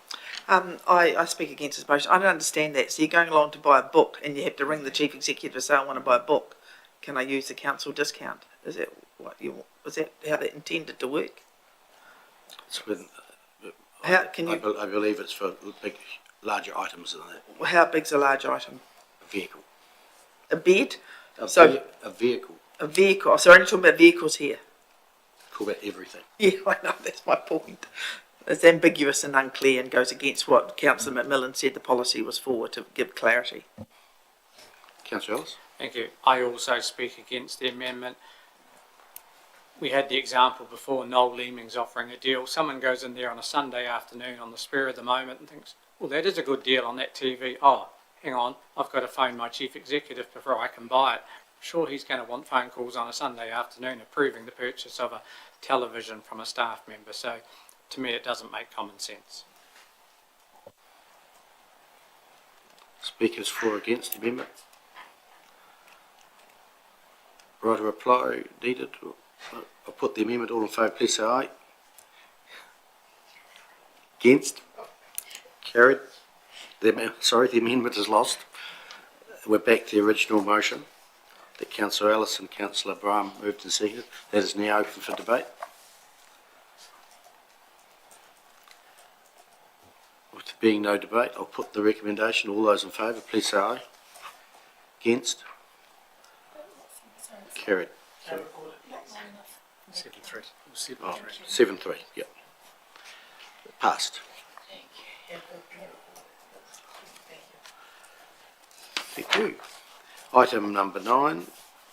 I speak against this motion. I don't understand that. So you're going along to buy a book and you have to ring the chief executive to say, I want to buy a book. Can I use the council discount? Is that what you? Was that how that intended to work? It's when, How can you? I believe it's for big, larger items than that. How big's a large item? A vehicle. A bed. A vehicle. A vehicle. So we're only talking about vehicles here. Talk about everything. Yeah, I know. That's my point. It's ambiguous and unclear and goes against what Councillor McMillan said the policy was for, to give clarity. Councillor Ellis. Thank you. I also speak against the amendment. We had the example before, Noel Leeming's offering a deal. Someone goes in there on a Sunday afternoon on the spur of the moment and thinks, well, that is a good deal on that TV. Oh, hang on, I've got to phone my chief executive before I can buy it. I'm sure he's going to want phone calls on a Sunday afternoon approving the purchase of a television from a staff member. So to me, it doesn't make common sense. Speakers for or against the amendment? Right of reply needed. I'll put the amendment. All in favour, please say aye. Against? Carried. The amendment is lost. We're back to the original motion that Councillor Ellis and Councillor Braham moved and seconded. That is now open for debate. being no debate, I'll put the recommendation. All those in favour, please say aye. Against? Carried. 7-3. Oh, 7-3, yep. Passed. Thank you. Item number 9,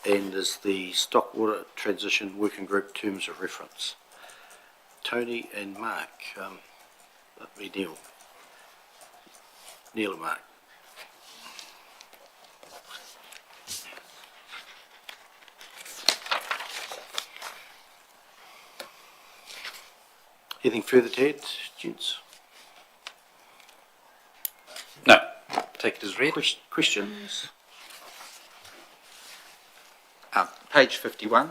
and is the Stockwater Transition Working Group Terms of Reference. Tony and Mark, that'd be Neil. Neil and Mark. Anything further to add, gents? No. Take it as read. Questions? Page 51.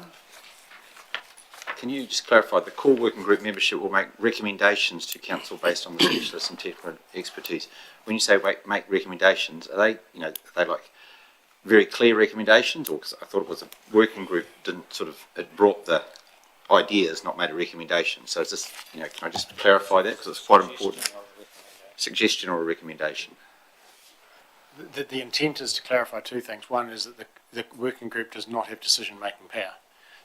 Can you just clarify, the core working group membership will make recommendations to council based on the specialist and technical expertise. When you say make recommendations, are they, are they like very clear recommendations, or because I thought it was a working group, didn't sort of, it brought the ideas, not made a recommendation. So it's just, can I just clarify that, because it's quite important. Suggestion or a recommendation. The intent is to clarify two things. One is that the working group does not have decision-making power.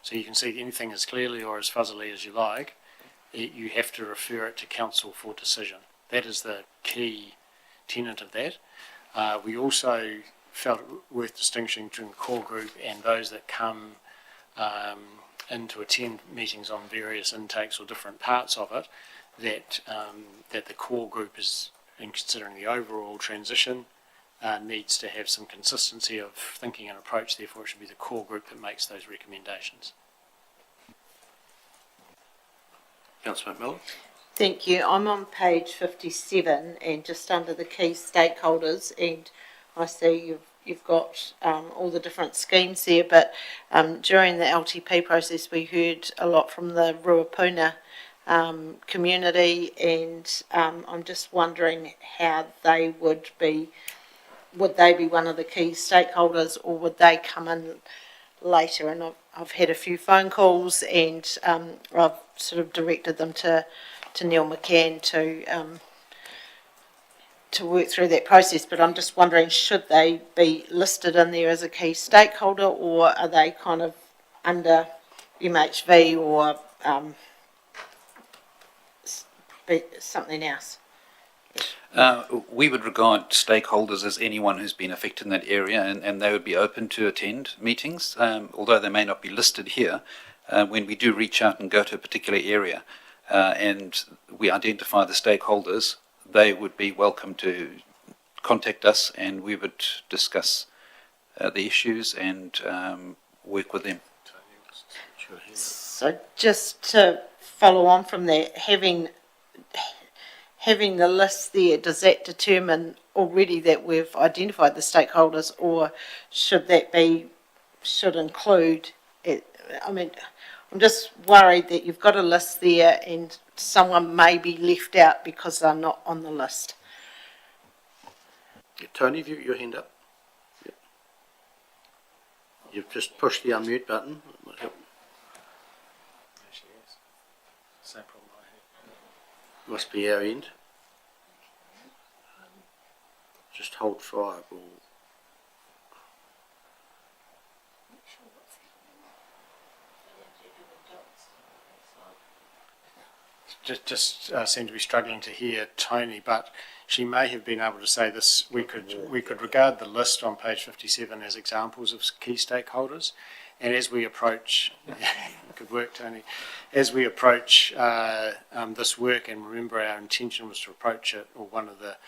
So you can see anything as clearly or as fuzzily as you like, you have to refer it to council for decision. That is the key tenet of that. We also felt it worth distinguishing between the core group and those that come in to attend meetings on various intakes or different parts of it, that the core group is, in considering the overall transition, needs to have some consistency of thinking and approach. Therefore, it should be the core group that makes those recommendations. Councillor McMillan. Thank you. I'm on page 57 and just under the key stakeholders, and I see you've got all the different schemes there, but during the LTP process we heard a lot from the Ruapuna community, and I'm just wondering how they would they be one of the key stakeholders, or would they come in later? And I've had a few phone calls, and I've sort of directed them to Neil McCann to work through that process, but I'm just wondering, should they be listed in there as a key stakeholder, or are they kind of under MHV or something else? We would regard stakeholders as anyone who's been affected in that area, and they would be open to attend meetings, although they may not be listed here. When we do reach out and go to a particular area and we identify the stakeholders, they would be welcome to contact us, and we would discuss the issues and work with them. So just to follow on from that, having the list there, does that determine already that we've identified the stakeholders, or should include it? I mean, I'm just worried that you've got a list there and someone may be left out because they're not on the list. Yeah, Tony, have you got your hand up? Yep. You've just pushed the unmute button. That might help. Same problem I had. Must be our end. Just hold fire. Just seem to be struggling to hear Tony, but she may have been able to say this. We could regard the list on page 57 as examples of key stakeholders, and as we approach, good work, Tony. As we approach this work, and remember our intention was to approach it, or one of the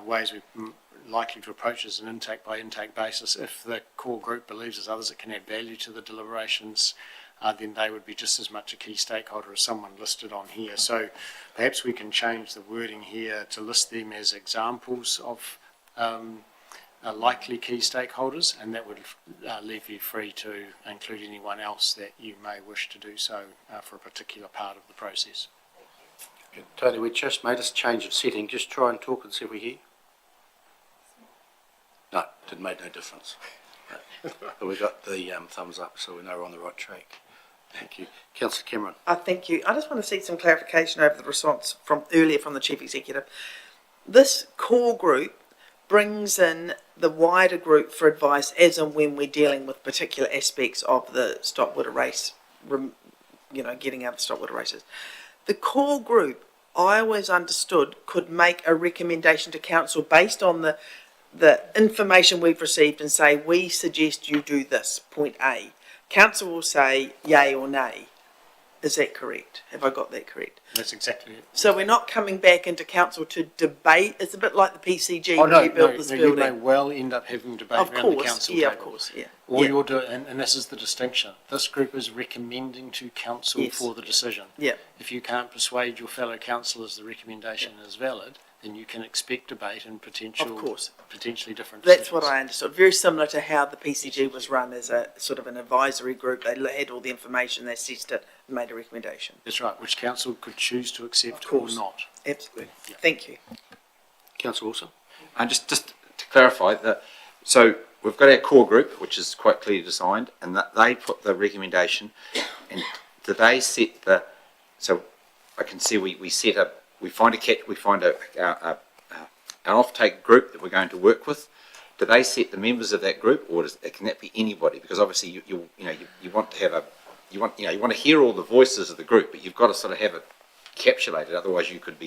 ways we're likely to approach it is an intake by intake basis. If the core group believes there's others that can add value to the deliberations, then they would be just as much a key stakeholder as someone listed on here. So perhaps we can change the wording here to list them as examples of likely key stakeholders, and that would leave you free to include anyone else that you may wish to do so for a particular part of the process. Okay. Tony, we just made us change of setting. Just try and talk and see if we hear. No, it made no difference. But we got the thumbs up, so we know we're on the right track. Thank you. Councillor Cameron. Thank you. I just want to seek some clarification over the response from earlier from the Chief Executive. this core group brings in the wider group for advice as and when we're dealing with particular aspects of the stockwater race, getting out of stockwater races. The core group, I always understood, could make a recommendation to council based on the information we've received and say, we suggest you do this, point A. Council will say yay or nay. Is that correct? Have I got that correct? That's exactly it. So we're not coming back into council to debate. It's a bit like the PCG Oh, when no, we built this you building. may well end up having debate Of around the course, council yeah, table. of course, yeah. All Yeah. you're doing, and this is the distinction, this group is recommending to council Yes. for the decision. Yeah. If you can't persuade your fellow councillors the recommendation is valid, then you can expect debate and Of course. potentially different That's decisions. what I understood. Very similar to how the PCG was run as a sort of an advisory group. They had all the information, they assessed it, and made a recommendation. That's right, which council could choose to accept Of or course. not. Absolutely. Thank you. Councillor Wilson? And just to clarify that, so we've got our core group, which is quite clearly designed, and that they put the recommendation, and do they set the, so I can see we set up, we find an offtake group that we're going to work with. Do they set the members of that group, or can that be anybody? Because obviously you want to have you want to hear all the voices of the group, but you've got to sort of have it capsulated. Otherwise, it could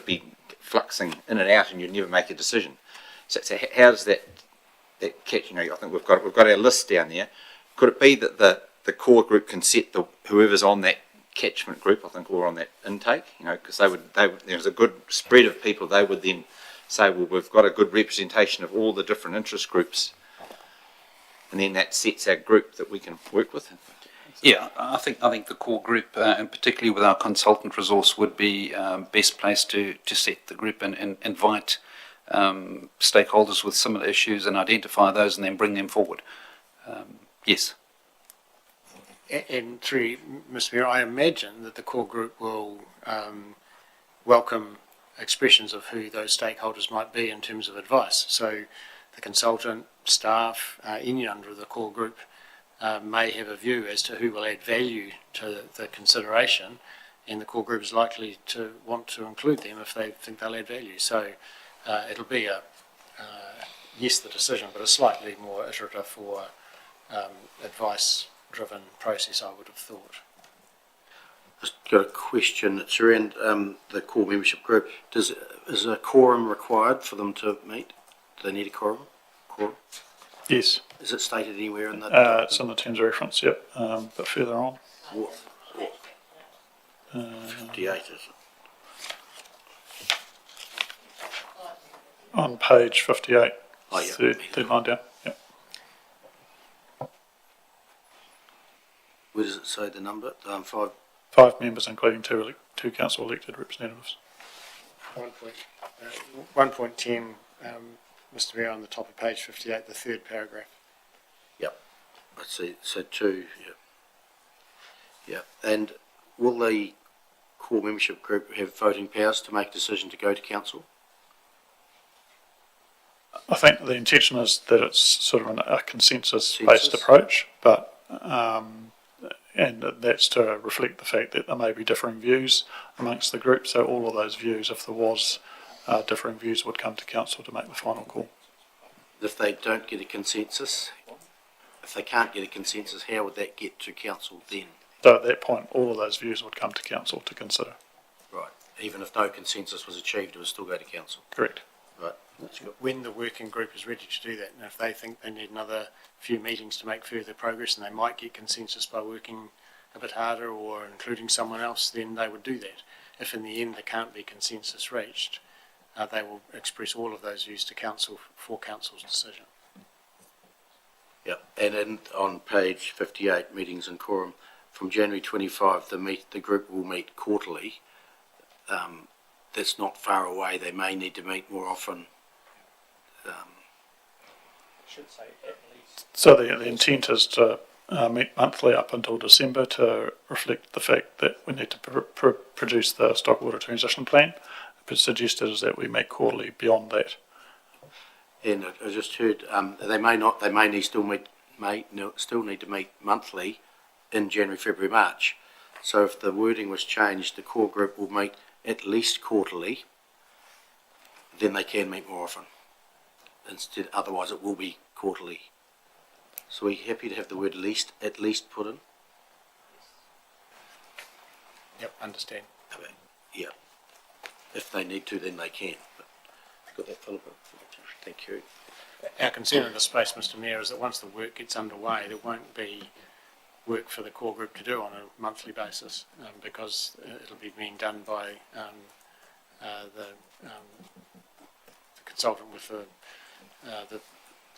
be fluxing in and out, and you'd never make a decision. So how does that catch? I think we've got our list down there. Could it be that the core group can set whoever's on that catchment group, I think, or on that intake, because there's a good spread of people. They would then say, well, we've got a good representation of all the different interest groups, and then that sets our group that we can work with. Yeah, I think the core group, and particularly with our consultant resource, would be best placed to set the group and invite stakeholders with similar issues and identify those and then bring them forward. Yes. And through Mr. Mayor, I imagine that the core group will welcome expressions of who those stakeholders might be in terms of advice. So the consultant, staff, any under the core group may have a view as to who will add value to the consideration, and the core group is likely to want to include them if they think they'll add value. So it'll be yes, the decision, but a slightly more iterative or advice-driven process, I would have thought. Just got a question. It's around the core membership group. Is a quorum required for them to meet? Do they need a quorum? Yes. Is it stated anywhere in the? It's in the terms of reference, yep, but further on. 58, is it? On page 58, Oh, yeah. third line down, yep. Where does it say the number? 5. 5 members, including two council elected representatives. 1.10, Mr. Mayor, on the top of page 58, the third paragraph. Yep. I see. So 2. Yep. Yep. And will the core membership group have voting powers to make a decision to go to council? I think the intention is that it's sort of a consensus-based approach, but and that's to reflect the fact that there may be differing views amongst the group. So all of those views, if there was differing views, would come to council to make the final call. If they don't get a consensus, if they can't get a consensus, how would that get to council then? So at that point, all of those views would come to council to consider. Right. Even if no consensus was achieved, it would still go to council. Correct. Right. That's good. When the working group is ready to do that, and if they think they need another few meetings to make further progress, and they might get consensus by working a bit harder or including someone else, then they would do that. If in the end there can't be consensus reached, they will express all of those views to council for council's decision. Yeah. And on page 58, meetings and quorum, from January 25, the group will meet quarterly. That's not far away. They may need to meet more often. Should say at least. So the intent is to meet monthly up until December to reflect the fact that we need to produce the Stockwater Transition Plan. But suggested is that we meet quarterly beyond that. And I just heard they may not. They may still need to meet monthly in January, February, March. So if the wording was changed, the core group will meet at least quarterly, then they can meet more often. Instead, otherwise it will be quarterly. So we're happy to have the word at least put in. Yep, understand. Yeah. If they need to, then they can. But, got that, Philippa? Thank you. Our concern in this space, Mr Mayor, is that once the work gets underway, there won't be work for the core group to do on a monthly basis, because it'll be being done by the consultant with the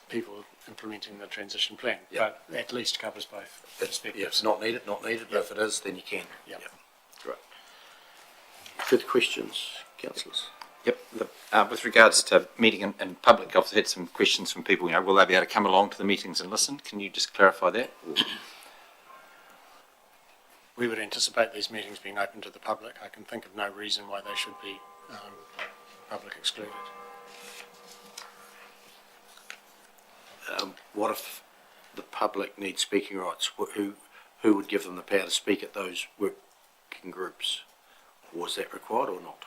people implementing the transition plan. Yep. But at least covers both perspectives. Yeah, if it's not needed, but if it is, then you can. Yep. Right. Further questions, councillors? Yep. With regards to meeting in public, I've had some questions from people. Will they be able to come along to the meetings and listen? Can you just clarify that? We would anticipate these meetings being open to the public. I can think of no reason why they should be public excluded. What if the public needs speaking rights? Who would give them the power to speak at those working groups? Was that required or not?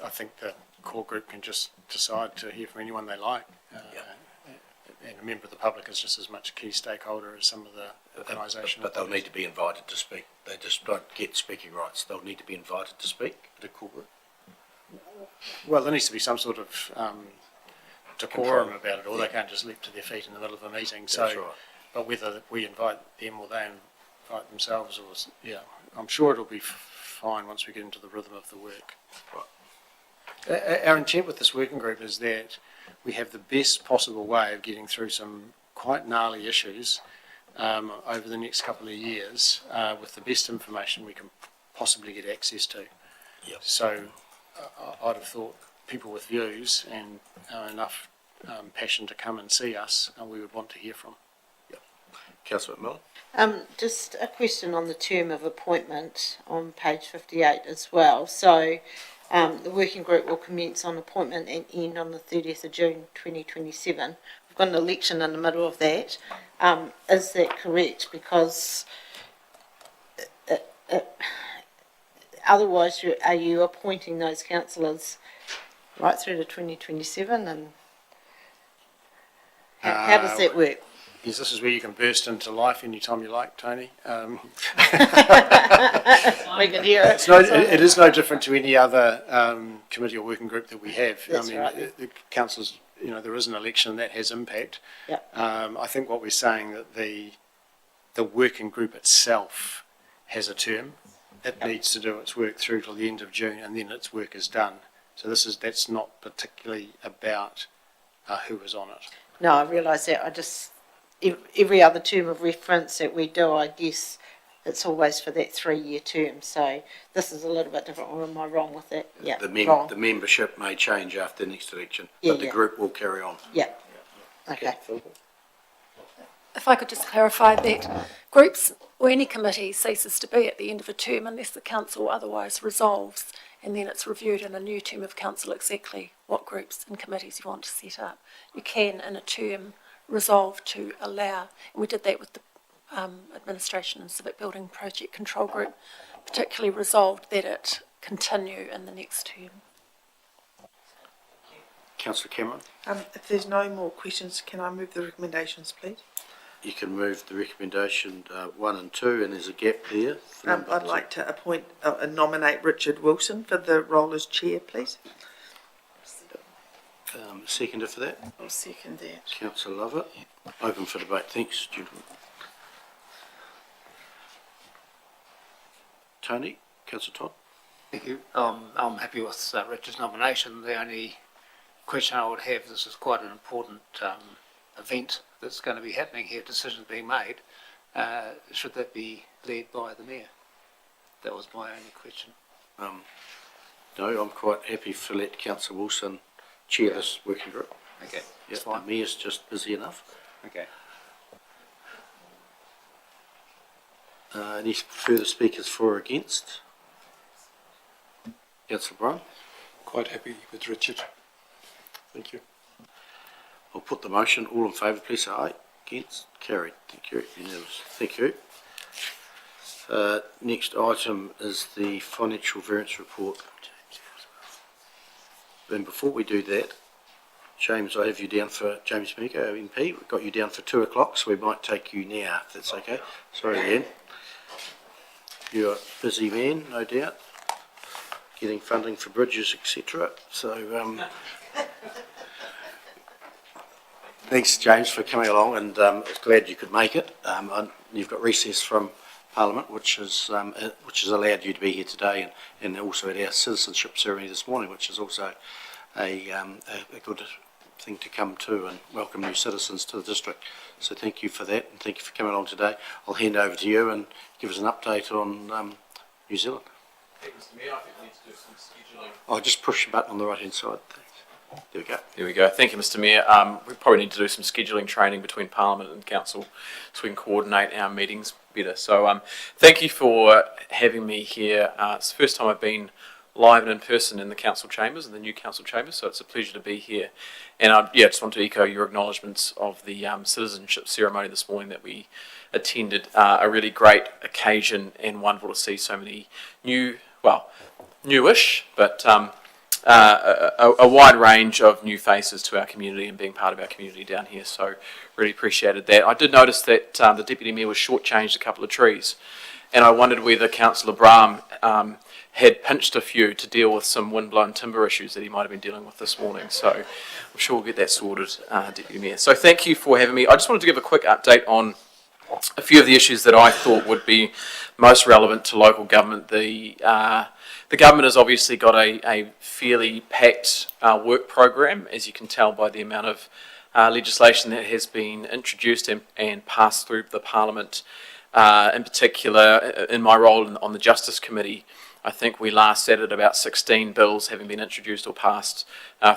I think the core group can just decide to hear from anyone they like. And a member of the public is just as much a key stakeholder as some of the organisation. But they'll need to be invited to speak. They just don't get speaking rights. They'll need to be invited to speak at a core group. Well, there needs to be some sort of decorum about it, or they can't just leap to their feet in the middle of a meeting. So, That's right. But whether we invite them or they invite themselves, or I'm sure it'll be fine once we get into the rhythm of the work. Right. Our intent with this working group is that we have the best possible way of getting through some quite gnarly issues over the next couple of years with the best information we can possibly get access to. Yep. So I'd have thought people with views and enough passion to come and see us, we would want to hear from. Yep. Councillor McMillan? Just a question on the term of appointment on page 58 as well. So the working group will commence on appointment and end on the 30th of June 2027. We've got an election in the middle of that. Is that correct? Because otherwise, are you appointing those councillors right through to 2027? And how does that work? Yes, this is where you can burst into life anytime you like, Tony. We can hear it. It is no different to any other committee or working group that we have. That's right. The councillors, there is an election that has impact. Yep. I think what we're saying that the working group itself has a term. It needs to do its work through till the end of June, and then its work is done. So that's not particularly about who is on it. No, I realise that. Every other term of reference that we do, I guess it's always for that 3-year term. So this is a little bit different, or am I wrong with that? Yeah, The membership may change after the next election, but the group will carry on. Yeah. Okay. If I could just clarify that groups or any committee ceases to be at the end of a term unless the council otherwise resolves, and then it's reviewed in a new term of council exactly what groups and committees you want to set up. You can, in a term, resolve to allow, and we did that with the Administration and Civic Building Project Control Group, particularly resolved that it continue in the next term. Councillor Cameron? If there's no more questions, can I move the recommendations, please? You can move the recommendation 1 and 2, and there's a gap there. I'd like to nominate Richard Wilson for the role as chair, please. Seconder for that? I'll second that. Councillor Lovett. Open for debate. Thanks, gentlemen. Tony? Councillor Todd? Thank you. I'm happy with Richard's nomination. The only question I would have, this is quite an important event that's going to be happening here, decisions being made. Should that be led by the Mayor? That was my only question. No, I'm quite happy to let Councillor Wilson chair this working group. Okay, Yes, the Mayor's just busy enough. okay. Any further speakers for or against? Councillor Brown? Quite happy with Richard. Thank you. I'll put the motion. All in favour, please say aye. Against? Carried. Thank you. Unanimous. Thank you. Next item is the financial variance report. Then before we do that, James, I have you down for James Meeker, MP. We've got you down for 2 o'clock, so we might take you now, if that's okay. Sorry, Ian. You're a busy man, no doubt, getting funding for bridges, etc. So, thanks, James, for coming along, and glad you could make it. And you've got recess from Parliament, which has allowed you to be here today, and also at our citizenship ceremony this morning, which is also a good thing to come to and welcome new citizens to the district. So thank you for that, and thank you for coming along today. I'll hand over to you and give us an update on New Zealand. Mr. Mayor, I think we need to do some scheduling. Oh, just push the button on the right hand side. Thanks. There we go. There we go. Thank you, Mr. Mayor. We probably need to do some scheduling training between Parliament and Council so we can coordinate our meetings better. So thank you for having me here. It's the first time I've been live and in person in the council chambers, in the new council chambers, so it's a pleasure to be here. And I just want to echo your acknowledgements of the citizenship ceremony this morning that we attended. A really great occasion and wonderful to see so many newish, but a wide range of new faces to our community and being part of our community down here, so really appreciated that. I did notice that the Deputy Mayor was shortchanged a couple of trees, and I wondered whether Councillor Brahm had pinched a few to deal with some wind-blown timber issues that he might have been dealing with this morning. So I'm sure we'll get that sorted, Deputy Mayor. So thank you for having me. I just wanted to give a quick update on a few of the issues that I thought would be most relevant to local government. The government has obviously got a fairly packed work program, as you can tell by the amount of legislation that has been introduced and passed through the Parliament. In particular, in my role on the Justice Committee, I think we last sat at about 16 bills having been introduced or passed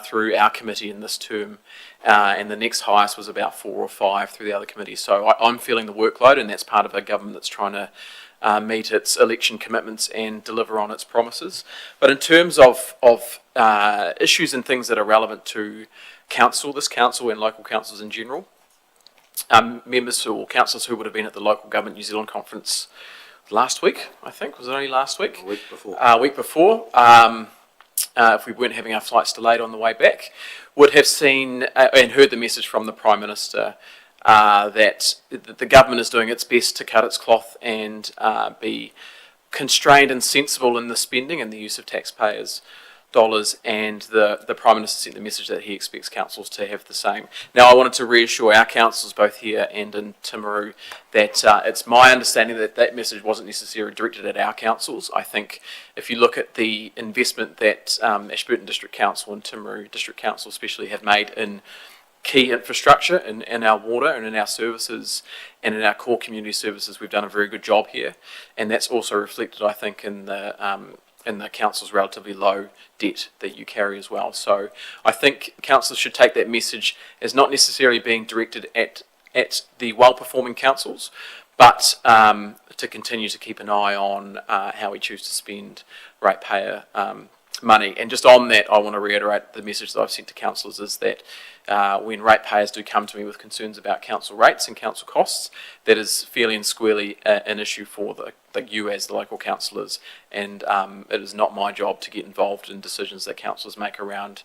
through our committee in this term, and the next highest was about 4 or 5 through the other committees. So I'm feeling the workload, and that's part of a government that's trying to meet its election commitments and deliver on its promises. But in terms of issues and things that are relevant to this council and local councils in general, members or councillors who would have been at the Local Government New Zealand conference last week, I think, was it only last week? A week before. Week before, if we weren't having our flights delayed on the way back, would have seen and heard the message from the Prime Minister that the government is doing its best to cut its cloth and be constrained and sensible in the spending and the use of taxpayers' dollars, and the Prime Minister sent the message that he expects councils to have the same. Now, I wanted to reassure our councils, both here and in Timaru, that it's my understanding that that message wasn't necessarily directed at our councils. I think if you look at the investment that Ashburton District Council and Timaru District Council especially have made in key infrastructure in our water and in our services and in our core community services, we've done a very good job here, and that's also reflected, I think, in the council's relatively low debt that you carry as well. So I think councils should take that message as not necessarily being directed at the well-performing councils, but to continue to keep an eye on how we choose to spend ratepayer money. And just on that, I want to reiterate the message that I've sent to councillors is that when ratepayers do come to me with concerns about council rates and council costs, that is fairly and squarely an issue for you as the local councillors, and it is not my job to get involved in decisions that councillors make around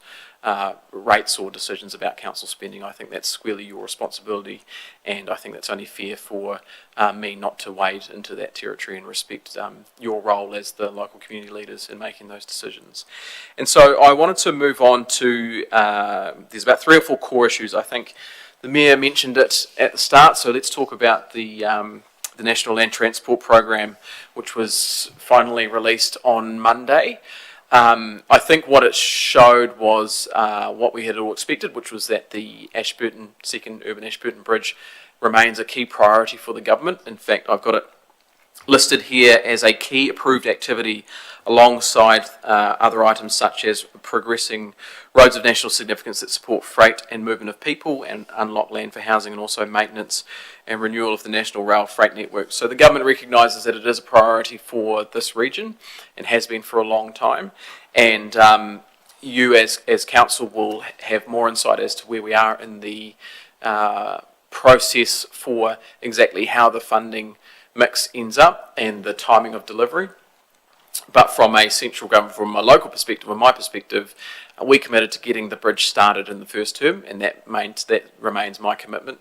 rates or decisions about council spending. I think that's squarely your responsibility, and I think that's only fair for me not to wade into that territory and respect your role as the local community leaders in making those decisions. And so I wanted to move on to, there's about 3 or 4 core issues. I think the Mayor mentioned it at the start, so let's talk about the National Land Transport Program, which was finally released on Monday. I think what it showed was what we had all expected, which was that the second Urban Ashburton Bridge remains a key priority for the government. In fact, I've got it listed here as a key approved activity alongside other items such as progressing roads of national significance that support freight and movement of people and unlock land for housing, and also maintenance and renewal of the national rail freight network. So the government recognises that it is a priority for this region and has been for a long time, and you as council will have more insight as to where we are in the process for exactly how the funding mix ends up and the timing of delivery. But from a central government, from a local perspective, or my perspective, we committed to getting the bridge started in the first term, and that remains my commitment.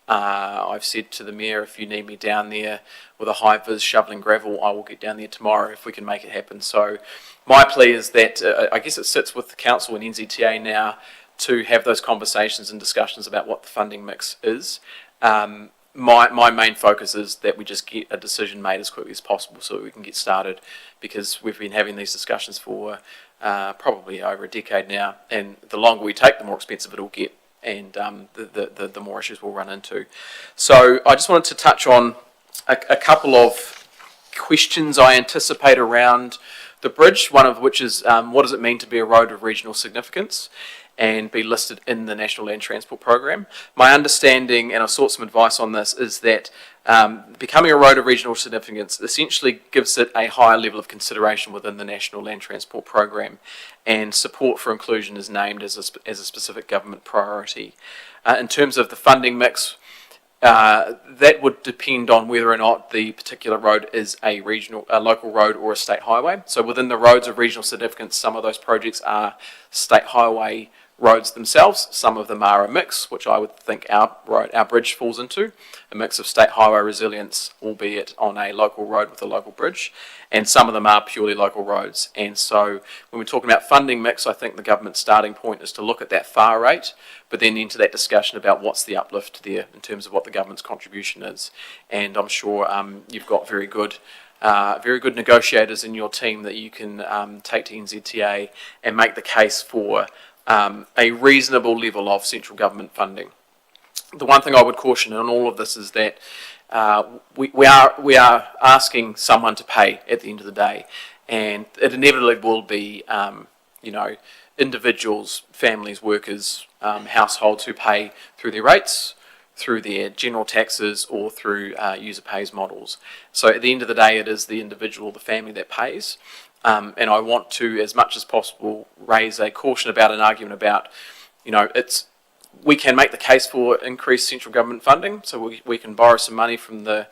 I've said to the Mayor, if you need me down there with a high-vis shoveling gravel, I will get down there tomorrow if we can make it happen. So my plea is that, I guess it sits with the Council and NZTA now to have those conversations and discussions about what the funding mix is. My main focus is that we just get a decision made as quickly as possible so that we can get started, because we've been having these discussions for probably over a decade now, and the longer we take, the more expensive it'll get, and the more issues we'll run into. So I just wanted to touch on a couple of questions I anticipate around the bridge, one of which is what does it mean to be a road of regional significance and be listed in the National Land Transport Program. My understanding, and I've sought some advice on this, is that becoming a road of regional significance essentially gives it a higher level of consideration within the National Land Transport Program, and support for inclusion is named as a specific government priority. In terms of the funding mix, that would depend on whether or not the particular road is a local road or a state highway. So within the roads of regional significance, some of those projects are state highway roads themselves. Some of them are a mix, which I would think our bridge falls into, a mix of state highway resilience, albeit on a local road with a local bridge, and some of them are purely local roads. And so when we're talking about funding mix, I think the government's starting point is to look at that FAR rate, but then into that discussion about what's the uplift there in terms of what the government's contribution is. And I'm sure you've got very good negotiators in your team that you can take to NZTA and make the case for a reasonable level of central government funding. The one thing I would caution in all of this is that we are asking someone to pay at the end of the day, and it inevitably will be individuals, families, workers, households who pay through their rates, through their general taxes, or through user pays models. So at the end of the day, it is the individual, the family that pays. And I want to, as much as possible, raise a caution about an argument about, we can make the case for increased central government funding, so we can borrow some money from the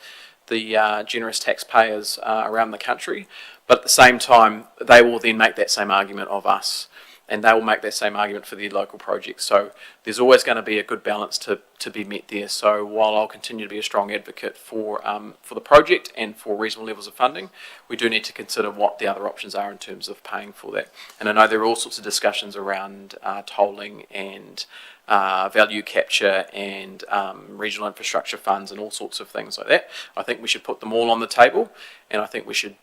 generous taxpayers around the country, but at the same time, they will then make that same argument of us, and they will make that same argument for the local projects. So there's always going to be a good balance to be met there. So while I'll continue to be a strong advocate for the project and for reasonable levels of funding, we do need to consider what the other options are in terms of paying for that. And I know there are all sorts of discussions around tolling and value capture and regional infrastructure funds and all sorts of things like that. I think we should put them all on the table, and I think we should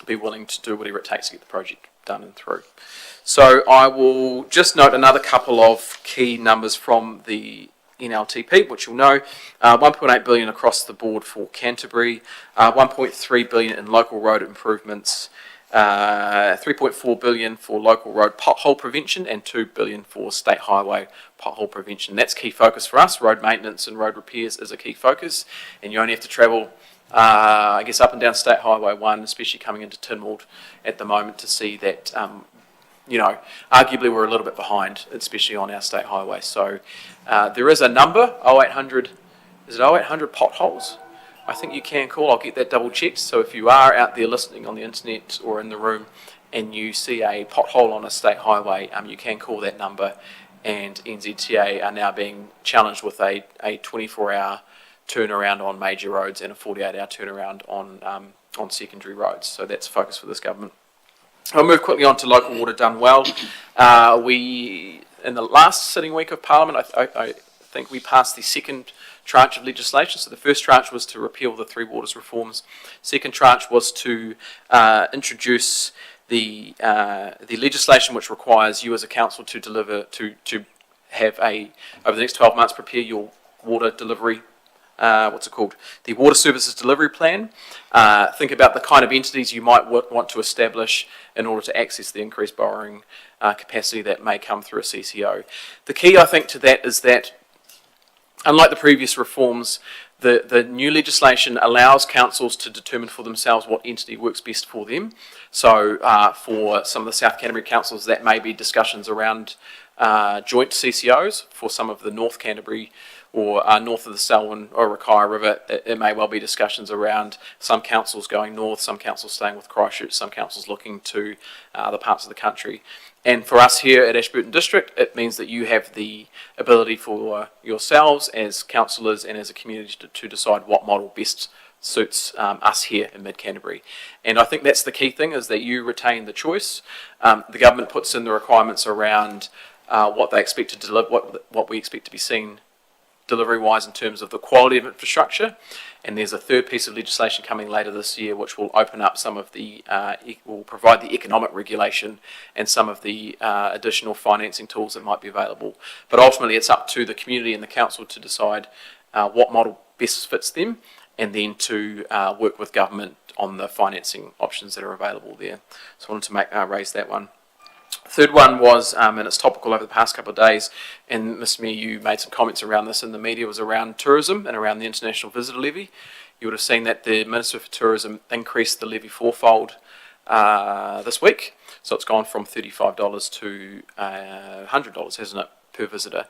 be willing to do whatever it takes to get the project done and through. So I will just note another couple of key numbers from the NLTP, which you'll know. 1.8 billion across the board for Canterbury, 1.3 billion in local road improvements, 3.4 billion for local road pothole prevention, and 2 billion for state highway pothole prevention. That's key focus for us. Road maintenance and road repairs is a key focus, and you only have to travel up and down State Highway 1, especially coming into Tynwald at the moment, to see that arguably we're a little bit behind, especially on our state highway. So there is a number, 0800, is it 0800 potholes? I think you can call. I'll get that double checked. So if you are out there listening on the internet or in the room and you see a pothole on a state highway, you can call that number, and NZTA are now being challenged with a 24-hour turnaround on major roads and a 48-hour turnaround on secondary roads. So that's a focus for this government. I'll move quickly on to local water done well. We, in the last sitting week of Parliament, I think we passed the second tranche of legislation. So the first tranche was to repeal the Three Waters reforms. Second tranche was to introduce the legislation which requires you as a council to deliver, to have over the next 12 months, prepare your water delivery, the Water Services Delivery Plan. Think about the kind of entities you might want to establish in order to access the increased borrowing capacity that may come through a CCO. The key, I think, to that is that, unlike the previous reforms, the new legislation allows councils to determine for themselves what entity works best for them. So for some of the South Canterbury councils, that may be discussions around joint CCOs. For some of the North Canterbury or north of the Selwyn or Rakaia River, it may well be discussions around some councils going north, some councils staying with Christchurch, some councils looking to other parts of the country. And for us here at Ashburton District, it means that you have the ability for yourselves as councillors and as a community to decide what model best suits us here in Mid-Canterbury. And I think that's the key thing, is that you retain the choice. The government puts in the requirements around what they expect to deliver, what we expect to be seen delivery-wise in terms of the quality of infrastructure. And there's a third piece of legislation coming later this year which will open up some of the, will provide the economic regulation and some of the additional financing tools that might be available. But ultimately it's up to the community and the council to decide what model best fits them, and then to work with government on the financing options that are available there. So I wanted to raise that one. Third one was, and it's topical over the past couple of days, and Ms. Mayor, you made some comments around this in the media, was around tourism and around the international visitor levy. You would have seen that the Minister for Tourism increased the levy fourfold this week. So it's gone from $35 to $100, hasn't it, per visitor.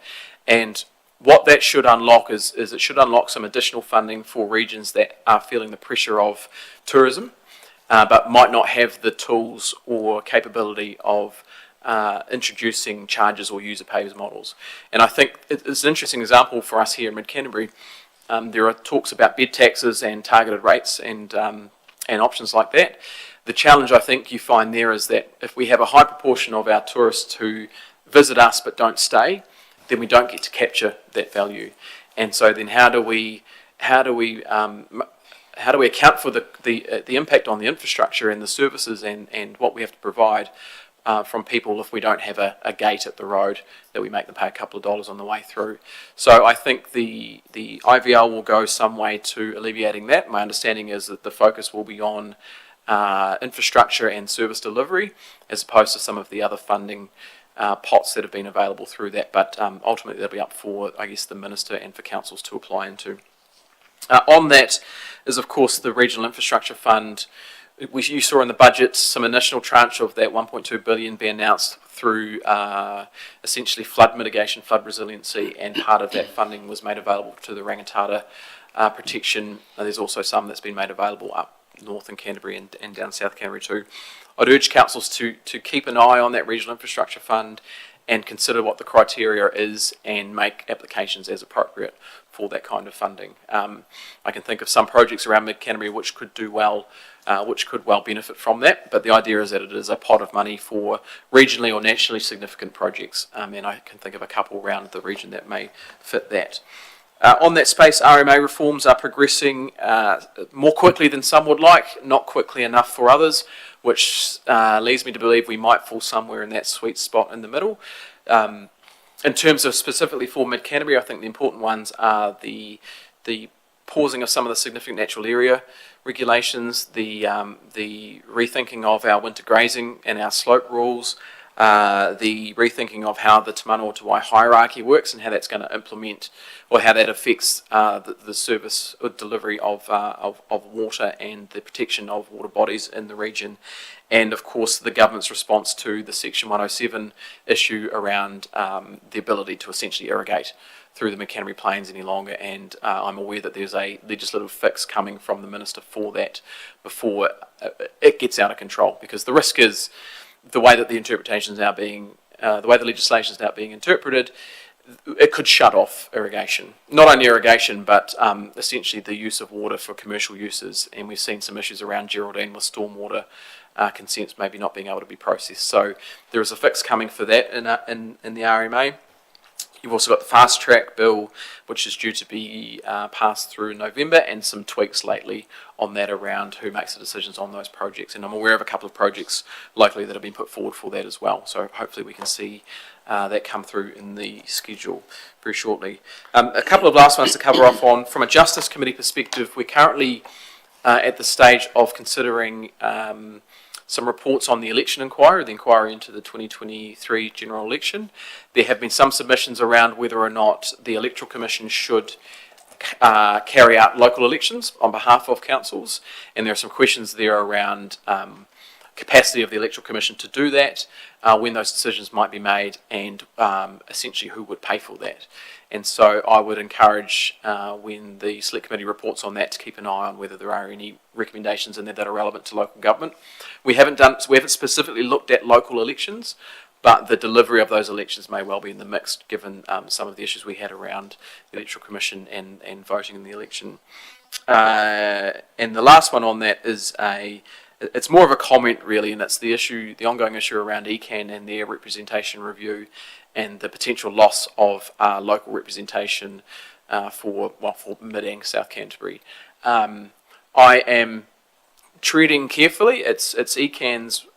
And what that should unlock is it should unlock some additional funding for regions that are feeling the pressure of tourism, but might not have the tools or capability of introducing charges or user pays models. And I think it's an interesting example for us here in Mid-Canterbury. There are talks about bed taxes and targeted rates and options like that. The challenge I think you find there is that if we have a high proportion of our tourists who visit us but don't stay, then we don't get to capture that value. And so then how do we account for the impact on the infrastructure and the services and what we have to provide from people if we don't have a gate at the road that we make them pay a couple of dollars on the way through? So I think the IVL will go some way to alleviating that. My understanding is that the focus will be on infrastructure and service delivery as opposed to some of the other funding pots that have been available through that, but ultimately they'll be up for, I guess, the Minister and for councils to apply into. On that is, of course, the Regional Infrastructure Fund. You saw in the budget some initial tranche of that 1.2 billion be announced through essentially flood mitigation, flood resiliency, and part of that funding was made available to the Rangitata protection. There's also some that's been made available up north in Canterbury and down south Canterbury too. I'd urge councils to keep an eye on that Regional Infrastructure Fund and consider what the criteria is and make applications as appropriate for that kind of funding. I can think of some projects around Mid-Canterbury which could do well, which could well benefit from that, but the idea is that it is a pot of money for regionally or nationally significant projects, and I can think of a couple around the region that may fit that. On that space, RMA reforms are progressing more quickly than some would like, not quickly enough for others, which leads me to believe we might fall somewhere in that sweet spot in the middle. In terms of specifically for Mid-Canterbury, I think the important ones are the pausing of some of the significant natural area regulations, the rethinking of our winter grazing and our slope rules, the rethinking of how the Te Manawa Te Wai hierarchy works and how that's going to implement or how that affects the service or delivery of water and the protection of water bodies in the region. And of course the government's response to the Section 107 issue around the ability to essentially irrigate through the Mid-Canterbury Plains any longer, and I'm aware that there's a legislative fix coming from the Minister for that before it gets out of control, because the risk is the way that the interpretation is now being, the way the legislation is now being interpreted, it could shut off irrigation. Not only irrigation, but essentially the use of water for commercial uses, and we've seen some issues around Geraldine with stormwater consents maybe not being able to be processed. So there is a fix coming for that in the RMA. You've also got the fast track bill, which is due to be passed through in November, and some tweaks lately on that around who makes the decisions on those projects. And I'm aware of a couple of projects locally that have been put forward for that as well. So hopefully we can see that come through in the schedule very shortly. A couple of last ones to cover off on. From a Justice Committee perspective, we're currently at the stage of considering some reports on the election inquiry, the inquiry into the 2023 general election. There have been some submissions around whether or not the Electoral Commission should carry out local elections on behalf of councils, and there are some questions there around capacity of the Electoral Commission to do that, when those decisions might be made, and essentially who would pay for that. And so I would encourage, when the Select Committee reports on that, to keep an eye on whether there are any recommendations in there that are relevant to local government. We haven't specifically looked at local elections, but the delivery of those elections may well be in the mix, given some of the issues we had around the Electoral Commission and voting in the election. And the last one on that is it's more of a comment really, and it's the ongoing issue around ECAN and their representation review, and the potential loss of local representation for Mid and South Canterbury. I am treading carefully. It's ECAN's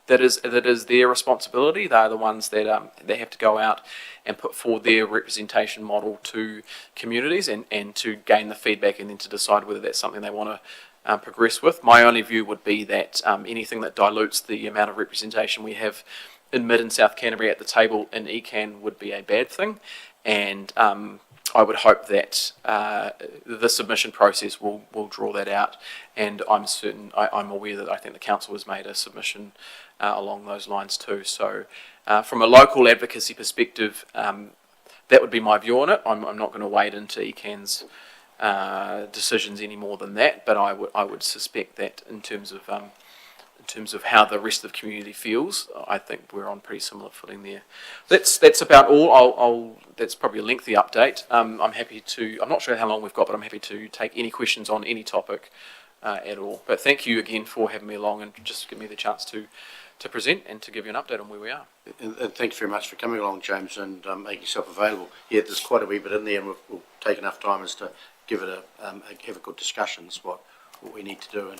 that is their responsibility. They're the ones that they have to go out and put forward their representation model to communities and to gain the feedback, and then to decide whether that's something they want to progress with. My only view would be that anything that dilutes the amount of representation we have in Mid and South Canterbury at the table in ECAN would be a bad thing, and I would hope that the submission process will draw that out, and I'm aware that I think the council has made a submission along those lines too. So from a local advocacy perspective, that would be my view on it. I'm not going to wade into ECAN's decisions any more than that, but I would suspect that in terms of how the rest of the community feels, I think we're on pretty similar footing there. That's about all. That's probably a lengthy update. I'm happy to. I'm not sure how long we've got, but I'm happy to take any questions on any topic at all. But thank you again for having me along and just give me the chance to present and to give you an update on where we are. And thanks very much for coming along, James, and making yourself available. Yeah, there's quite a wee bit in there, and we'll take enough time as to give it have a good discussions what we need to do in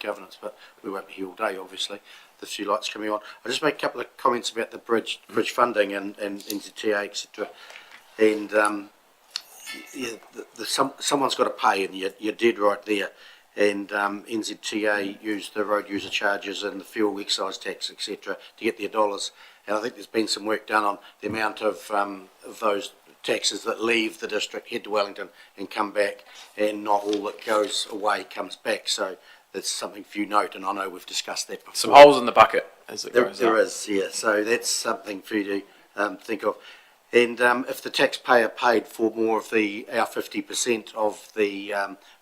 governance, but we won't be here all day, obviously. There's a few lights coming on. I'll just make a couple of comments about the bridge funding and NZTA, etc. And someone's got to pay, and you're dead right there. And NZTA used the road user charges and the fuel excise tax, etc., to get their dollars. And I think there's been some work done on the amount of those taxes that leave the district, head to Wellington and come back, and not all that goes away comes back. So that's something for you note, and I know we've discussed that before. Some holes in the bucket as it goes There up. is, yeah. So that's something for you to think of. And if the taxpayer paid for more of our 50% of the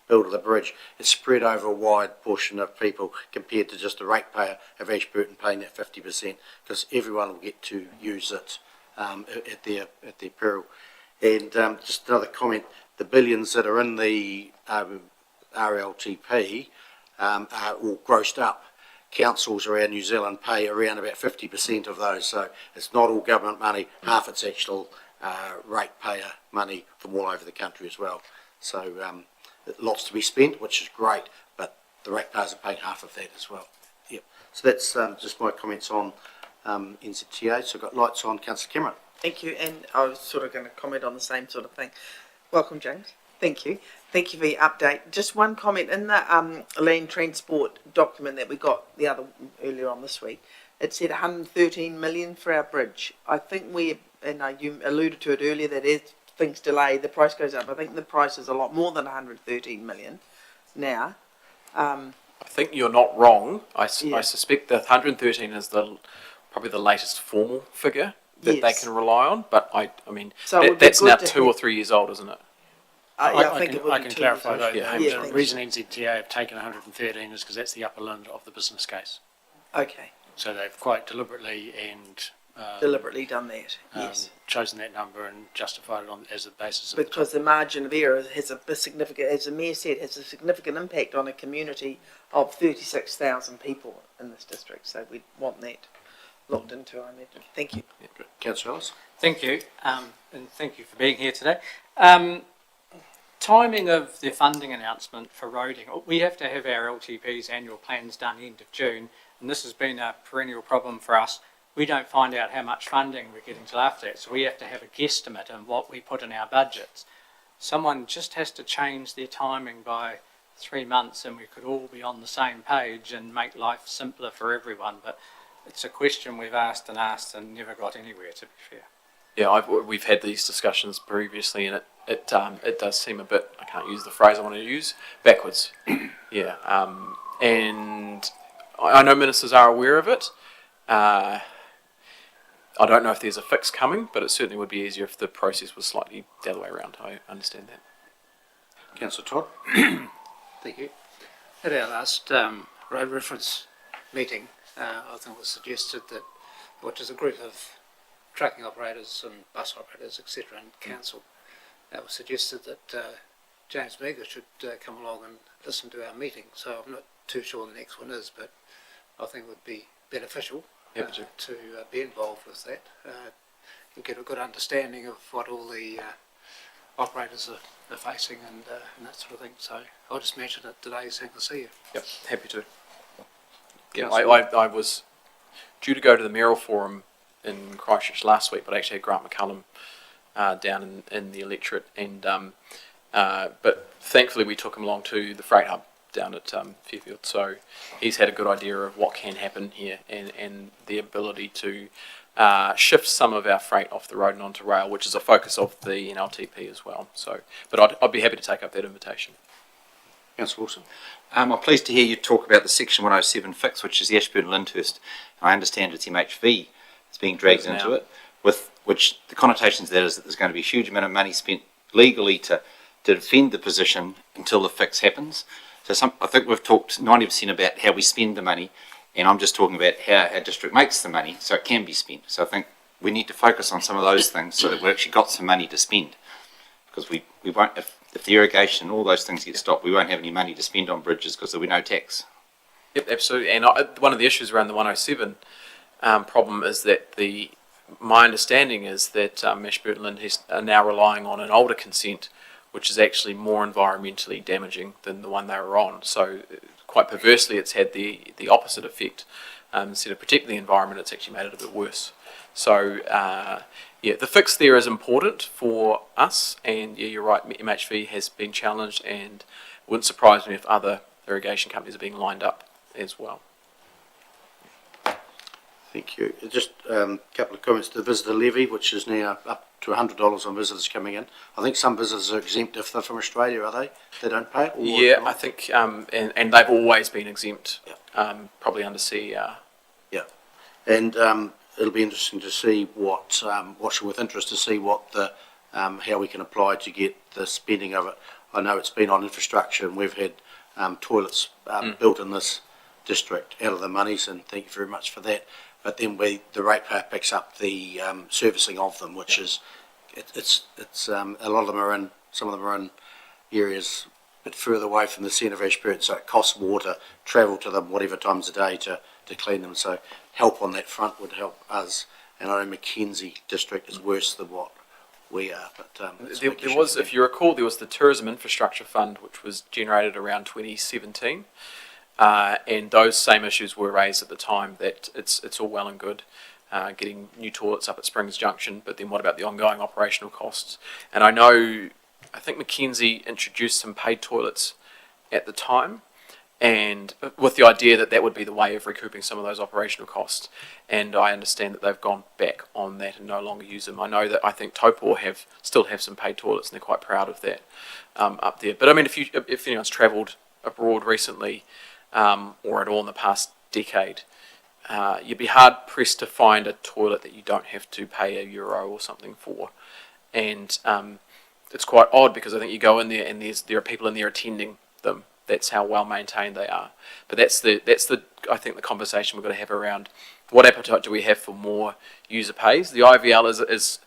build of the bridge, it's spread over a wide portion of people compared to just the ratepayer of Ashburton paying that 50%, because everyone will get to use it at their peril. And just another comment, the billions that are in the RLTP are all grossed up. Councils around New Zealand pay around about 50% of those, so it's not all government money, half it's actual ratepayer money from all over the country as well. So lots to be spent, which is great, but the ratepayers are paying half of that as well. Yep. So that's just my comments on NZTA. So I've got lights on. Councillor Cameron. Thank you, and I was sort of going to comment on the same sort of thing. Welcome, James. Thank you. Thank you for your update. Just one comment. In the land transport document that we got earlier on this week, it said 113 million for our bridge. I think you alluded to it earlier, that as things delay, the price goes up. I think the price is a lot more than 113 million now. I think you're not wrong. I suspect that 113 is probably the latest formal figure that they can rely on, but I mean, so that's now 2 or 3 years old, isn't it? I think I can clarify though. Yeah, The reason NZTA have taken 113 is because that's the upper limit of the business case. Okay. So they've quite deliberately deliberately done that. Yes. Chosen that number and justified it as a basis of because the margin of error has a significant, as the Mayor said, has a significant impact on a community of 36,000 people in this district. So we want that looked into, I imagine. Thank you. Yeah, Councillor Ellis. Thank you, and thank you for being here today. Timing of the funding announcement for roading. We have to have our LTP's annual plans done end of June, and this has been a perennial problem for us. We don't find out how much funding we're getting till after that, so we have to have a guesstimate on what we put in our budgets. Someone just has to change their timing by 3 months and we could all be on the same page and make life simpler for everyone, but it's a question we've asked and never got anywhere, to be fair. Yeah, we've had these discussions previously, and it does seem a bit, I can't use the phrase I want to use, backwards. Yeah, and I know ministers are aware of it. I don't know if there's a fix coming, but it certainly would be easier if the process was slightly the other way around. I understand that. Councillor Todd? Thank you. At our last road reference meeting, I think it was suggested that, which is a group of trucking operators and bus operators, etc., and council, it was suggested that James Meagher should come along and listen to our meeting. So I'm not too sure the next one is, but I think it would be beneficial to be involved with that and get a good understanding of what all the operators are facing and that sort of thing. So I'll just mention it today saying to see you. Yep, happy to. Yeah, I was due to go to the Mayoral Forum in Christchurch last week, but I actually had Grant McCullum down in the electorate, and but thankfully we took him along to the freight hub down at Fairfield, so he's had a good idea of what can happen here and the ability to shift some of our freight off the road and onto rail, which is a focus of the NLTP as well. So, but I'd be happy to take up that invitation. Councillor Wilson? I'm pleased to hear you talk about the Section 107 fix, which is the Ashburton Lyndhurst. I understand it's MHV that's being dragged into it, with which the connotations of that is that there's going to be a huge amount of money spent legally to defend the position until the fix happens. So I think we've talked 90% about how we spend the money, and I'm just talking about how our district makes the money so it can be spent. So I think we need to focus on some of those things so that we've actually got some money to spend. Because we won't, if the irrigation and all those things get stopped, we won't have any money to spend on bridges because there'll be no tax. Yep, absolutely. And one of the issues around the 107 problem is that my understanding is that Ashburton Lyndhurst are now relying on an older consent, which is actually more environmentally damaging than the one they were on. So quite perversely, it's had the opposite effect. Instead of protecting the environment, it's actually made it a bit worse. So yeah, the fix there is important for us, and yeah, you're right, MHV has been challenged, and it wouldn't surprise me if other irrigation companies are being lined up as well. Thank you. Just a couple of comments. The visitor levy, which is now up to $100 on visitors coming in. I think some visitors are exempt if they're from Australia, are they? They don't pay it? Yeah, I think, and they've always been exempt, probably under CER. Yeah, and it'll be interesting to see watching with interest to see what how we can apply to get the spending of it. I know it's been on infrastructure, and we've had toilets built in this district out of the monies, and thank you very much for that. But then the ratepayer picks up the servicing of them, which is it's a lot of them are in, some of them are in areas a bit further away from the centre of Ashburton, so it costs more to travel to them whatever times a day to clean them. So help on that front would help us. And I know Mackenzie district is worse than what we are. But there was, if you recall, there was the Tourism Infrastructure Fund, which was generated around 2017. And those same issues were raised at the time, that it's all well and good getting new toilets up at Springs Junction, but then what about the ongoing operational costs? And I think Mackenzie introduced some paid toilets at the time, and with the idea that would be the way of recouping some of those operational costs. And I understand that they've gone back on that and no longer use them. I know that I think Taupō still have some paid toilets, and they're quite proud of that up there. But I mean, if anyone's travelled abroad recently, or at all in the past decade, you'd be hard pressed to find a toilet that you don't have to pay €1 or something for. And it's quite odd, because I think you go in there and there are people in there attending them. That's how well maintained they are. But that's the I think the conversation we're going to have around what appetite do we have for more user pays. The IVL is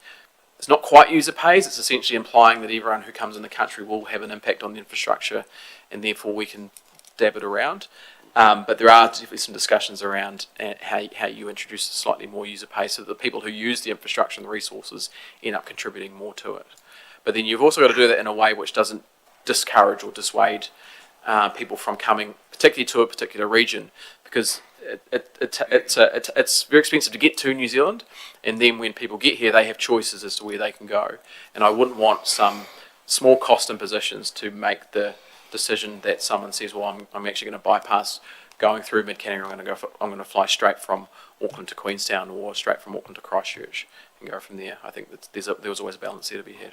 not quite user pays. It's essentially implying that everyone who comes in the country will have an impact on the infrastructure, and therefore we can dab it around. But there are definitely some discussions around how you introduce slightly more user pay, so that the people who use the infrastructure and the resources end up contributing more to it. But then you've also got to do that in a way which doesn't discourage or dissuade people from coming, particularly to a particular region, because it's very expensive to get to New Zealand, and then when people get here, they have choices as to where they can go. And I wouldn't want some small cost impositions to make the decision that someone says, well, I'm actually going to bypass going through Mid-Canning, I'm going to fly straight from Auckland to Queenstown, or straight from Auckland to Christchurch, and go from there. I think that there was always a balance there to be had.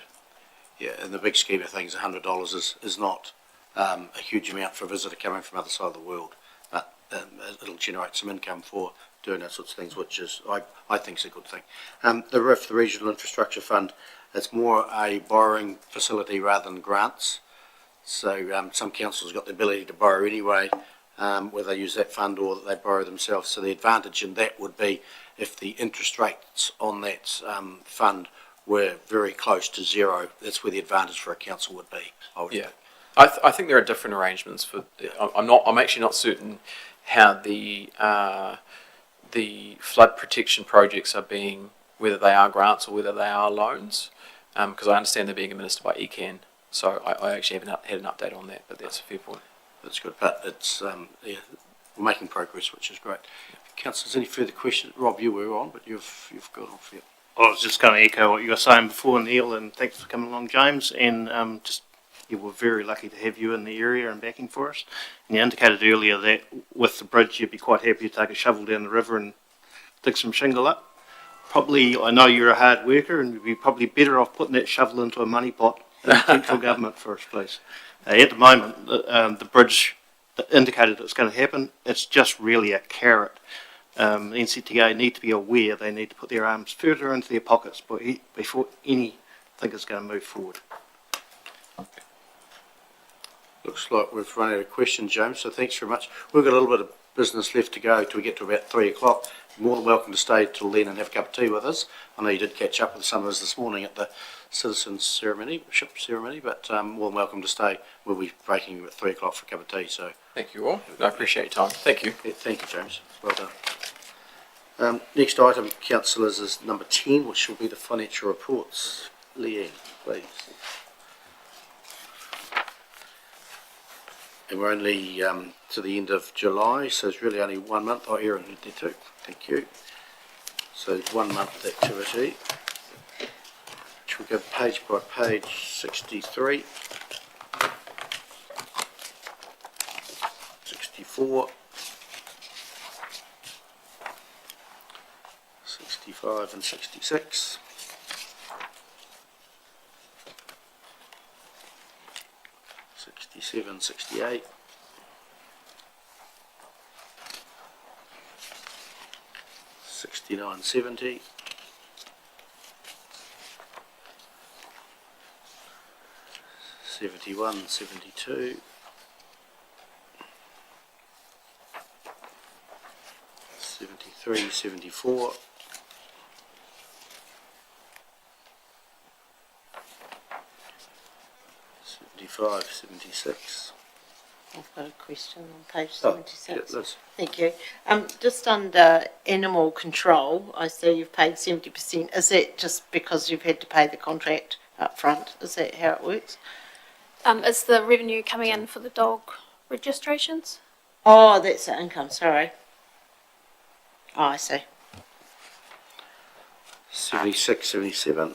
Yeah, in the big scheme of things, $100 is not a huge amount for a visitor coming from the other side of the world. But it'll generate some income for doing those sorts of things, which is, I think is a good thing. The RIF, the Regional Infrastructure Fund, it's more a borrowing facility rather than grants. So some councils got the ability to borrow anyway, whether they use that fund or that they borrow themselves. So the advantage in that would be if the interest rates on that fund were very close to zero, that's where the advantage for a council would be. Yeah, I think there are different arrangements for. I'm actually not certain how the flood protection projects are being, whether they are grants or whether they are loans, because I understand they're being administered by ECAN. So I actually haven't had an update on that, but that's a fair point. That's good, but it's yeah, we're making progress, which is great. Councillors, any further questions? Rob, you were on, but you've got off here. I was just going to echo what you were saying before, Neil, and thanks for coming along, James. And we're very lucky to have you in the area and backing for us. And you indicated earlier that with the bridge, you'd be quite happy to take a shovel down the river and dig some shingle up. Probably, I know you're a hard worker, and you'd be probably better off putting that shovel into a money pot in central government first, please. At the moment, the bridge indicated it's going to happen. It's just really a carrot. The NCTA need to be aware they need to put their arms further into their pockets before anything is going to move forward. Looks like we've run out of questions, James, so thanks very much. We've got a little bit of business left to go till we get to about 3 o'clock. You're more than welcome to stay till then and have a cup of tea with us. I know you did catch up with some of us this morning at the citizens ceremony, ship ceremony, but more than welcome to stay. We'll be breaking at 3 o'clock for a cup of tea, so. Thank you all. I appreciate your time. Thank you. Yeah, thank you, James. Well done. Next item, councillors, is number 10, which will be the financial reports. Leanne, please. And we're only to the end of July, so it's really only 1 month. Oh, Erin did there too. Thank you. So 1 month activity. Which we'll go page by page 63, 64, 65 and 66. 67, 68, 69, 70, 71, 72, 73, 74, 75, 76. I've got a question on page Oh, 76. yeah, let's- Thank you. Just under animal control, I see you've paid 70%. Is that just because you've had to pay the contract up front? Is that how it works? Is the revenue coming in for the dog registrations? Oh, that's the income, sorry. Oh, I see. 76, 77.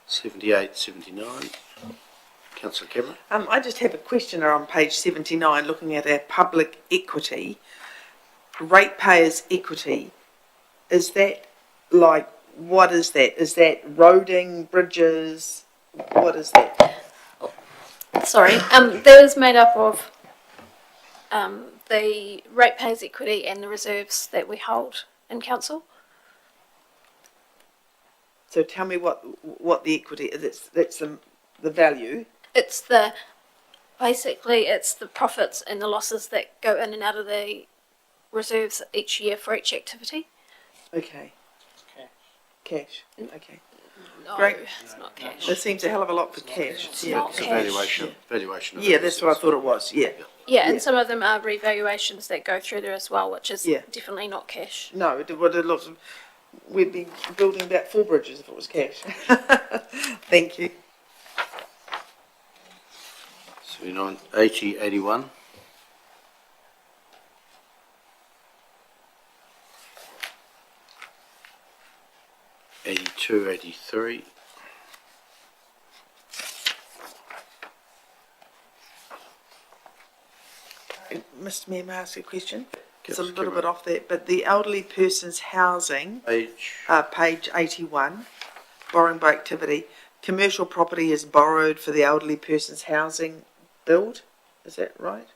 78, 79. Councillor Cameron. I just have a question on page 79, looking at our public equity, ratepayers' equity. Is that like, what is that? Is that roading, bridges? What is that? Sorry, that is made up of the ratepayers' equity and the reserves that we hold in council. So tell me what the equity is. That's the value. It's basically it's the profits and the losses that go in and out of the reserves each year for each activity. Okay. Cash. Okay. No, Great. it's not cash. That seems a hell of a lot for cash. not It's a cash. valuation. Valuation. of Yeah, it. that's what I thought it was. Yeah. Yeah, and some of them are revaluations that go through there as well, which is Yeah. definitely not cash. No, it would have looked. We'd be building about 4 bridges if it was cash. Thank you. 79, 80, 81. 82, 83. Mr. Mayor, may I ask a question? It's a Yes, little come bit on. off there, but the elderly person's housing, Page. page 81, borrowing by activity, commercial property is borrowed for the elderly person's housing build. Is that right?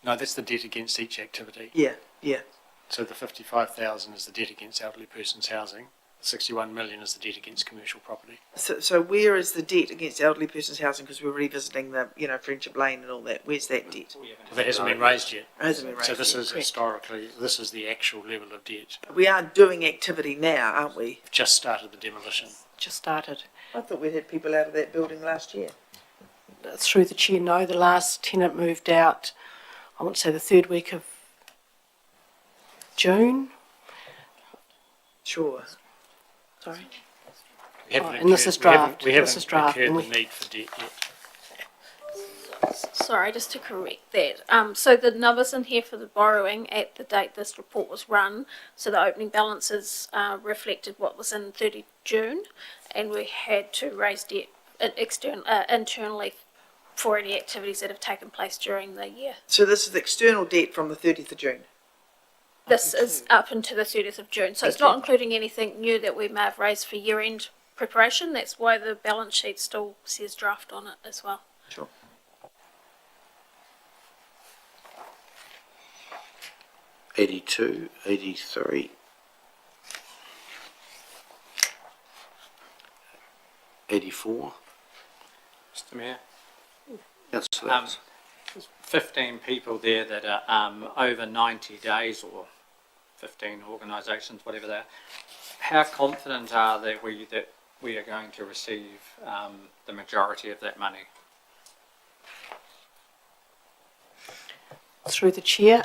No, that's the debt against each activity. Yeah, yeah. So the 55,000 is the debt against elderly person's housing. 61 million is the debt against commercial property. So where is the debt against elderly person's housing? Because we're revisiting the, Friendship Lane and all that. Where's that debt? Well, that hasn't been raised yet. It hasn't been raised So this yet, is correct. historically, this is the actual level of debt. We are doing activity now, aren't we? We've just started the demolition. Just started. I thought we'd had people out of that building last year. Through the chair, no, the last tenant moved out, I want to say the third week of June. Sure. Sorry. We haven't and this is draft. We This is haven't draft, incurred and the need for debt yet. Sorry, just to correct that. So the numbers in here for the borrowing at the date this report was run, so the opening balances reflected what was in 30 June, and we had to raise debt internally for any activities that have taken place during the year. So this is external debt from the 30th of June. This is up until the 30th of June, so it's not including anything new that we may have raised for year-end preparation. That's why the balance sheet still says draft on it as well. Sure. '82, '83. 84. Mr Mayor. Councillor. There's 15 people there that are over 90 days, or 15 organisations, whatever they are. How confident are that we are going to receive the majority of that money? Through the chair,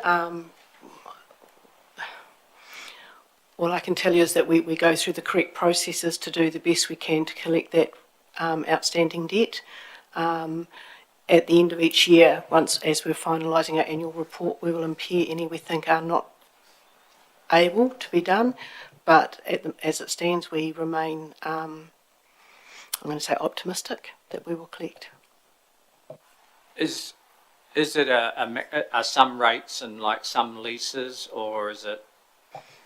all I can tell you is that we go through the correct processes to do the best we can to collect that outstanding debt. At the end of each year, as we're finalising our annual report, we will impair any we think are not able to be done. But as it stands, we remain, I'm going to say, optimistic that we will collect. Is it a some rates and like some leases, or is it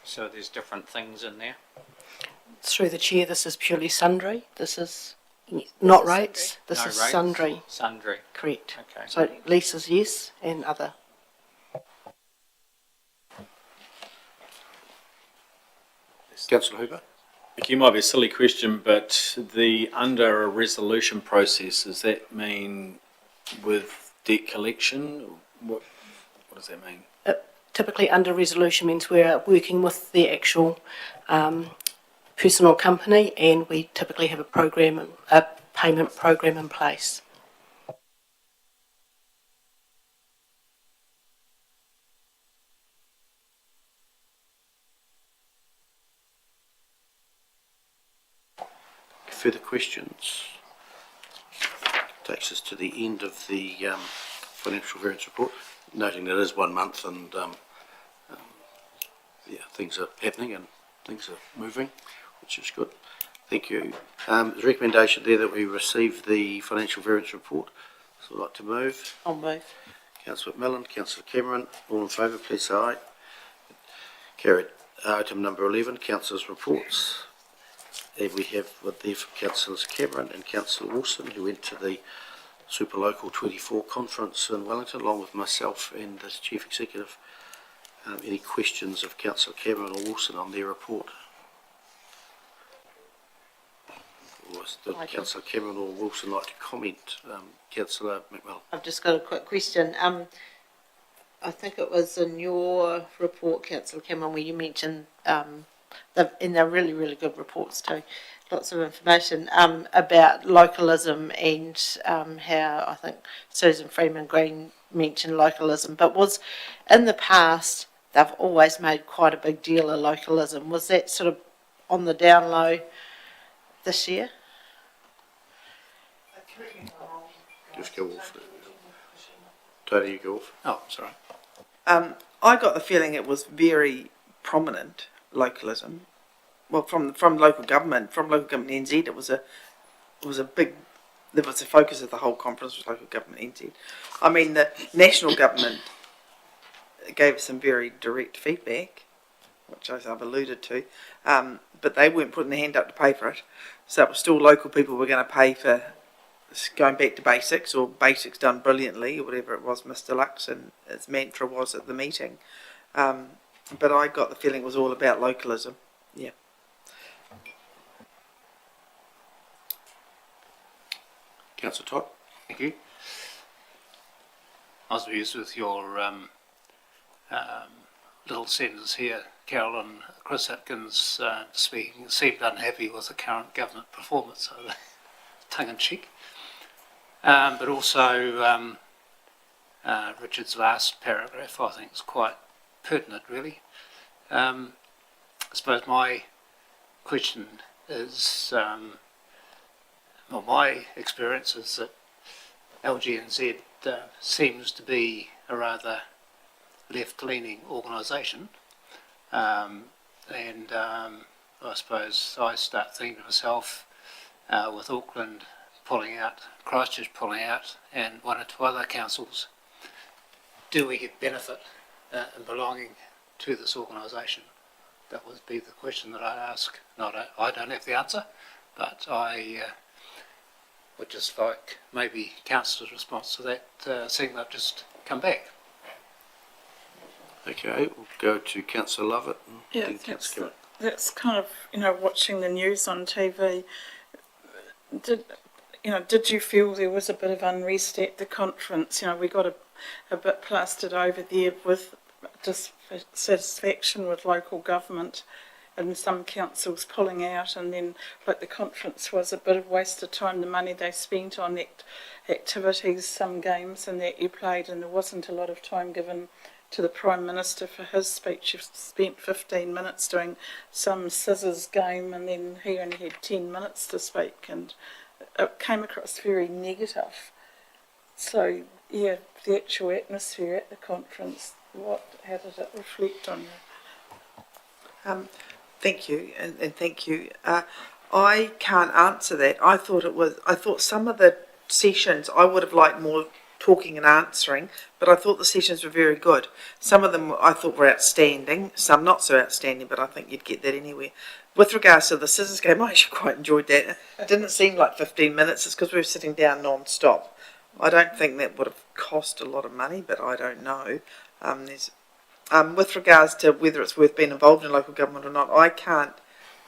so there's different things in there? Through the chair, this is purely sundry. This is not rates. This No is rates? sundry. Sundry. Correct. Okay. So leases, yes, and other. Councillor Hooper. You might be a silly question, but under a resolution process, does that mean with debt collection? What does that mean? Typically, under resolution means we're working with the actual person or company, and we typically have a payment program in place. Further questions? Takes us to the end of the financial variance report, noting that it is 1 month and things are happening and things are moving, which is good. Thank you. There's a recommendation there that we receive the financial variance report. So I'd like to move. I'll move. Councillor McMillan, Councillor Cameron, all in favour, please say aye. Carried. Item number 11, Councillors' reports. And we have there from Councillors Cameron and Councillor Wilson, who went to the Super Local 24 conference in Wellington, along with myself and the Chief Executive. Any questions of Councillor Cameron or Wilson on their report? Would Councillor Cameron or Wilson like to comment? Councillor McMillan. I've just got a quick question. I think it was in your report, Councillor Cameron, where you mentioned, and they're really, really good reports too, lots of information about localism and how I think Susan Freeman Green mentioned localism, but was in the past they've always made quite a big deal of localism. Was that sort of on the down low this year? Just go off. Tony, you go off. Oh, sorry. I got the feeling it was very prominent localism. Well, from local government, NZ, it was a big. There was the focus of the whole conference was local government NZ. I mean, the national government gave some very direct feedback which I've alluded to, but they weren't putting their hand up to pay for it. So it was still local people were going to pay for going back to basics, or basics done brilliantly, or whatever it was Mr. Lux and his mantra was at the meeting. But I got the feeling it was all about localism. Yeah. Councillor Todd. Thank you. I was amused with your little sentence here. Carol and Chris Atkins speaking seemed unhappy with the current government performance, so tongue in cheek. But also Richard's last paragraph I think is quite pertinent, really. I suppose my question is, well, my experience is that LGNZ seems to be a rather left-leaning organisation, and I suppose I start thinking to myself, with Auckland pulling out, Christchurch pulling out, and one or two other councils, do we get benefit in belonging to this organisation? That would be the question that I'd ask. I don't have the answer, but I would just like maybe Councillor's response to that, seeing they've just come back. Okay, we'll go to Councillor Lovett. And Yeah, then Councillor Keller. that's kind of, watching the news on TV. Did you feel there was a bit of unrest at the conference? We got a bit plastered over there with dissatisfaction with local government and some councils pulling out, and then like the conference was a bit of waste of time, the money they spent on activities, some games and that you played, and there wasn't a lot of time given to the Prime Minister for his speech. You spent 15 minutes doing some scissors game, and then he only had 10 minutes to speak, and it came across very negative. So yeah, the actual atmosphere at the conference, how did it reflect on you? Thank you, and thank you. I can't answer that. I thought some of the sessions I would have liked more talking and answering, but I thought the sessions were very good. Some of them I thought were outstanding, some not so outstanding, but I think you'd get that anywhere. With regards to the scissors game, I actually quite enjoyed that. It didn't seem like 15 minutes, it's because we were sitting down non-stop. I don't think that would have cost a lot of money, but I don't know. With regards to whether it's worth being involved in local government or not, I can't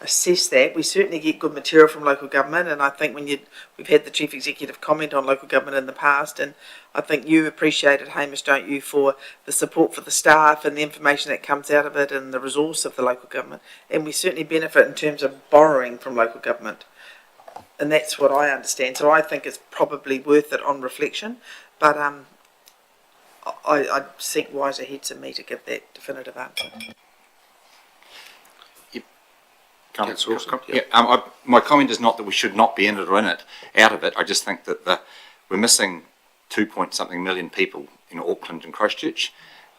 assess that. We certainly get good material from local government, and I think we've had the Chief Executive comment on local government in the past, and I think you appreciate it, Hamish, don't you, for the support for the staff and the information that comes out of it and the resource of the local government, and we certainly benefit in terms of borrowing from local government, and that's what I understand. So I think it's probably worth it on reflection, but I think wiser heads than me to give that definitive answer. My comment is not that we should not be in it or out of it. I just think that we're missing 2-point-something million people in Auckland and Christchurch,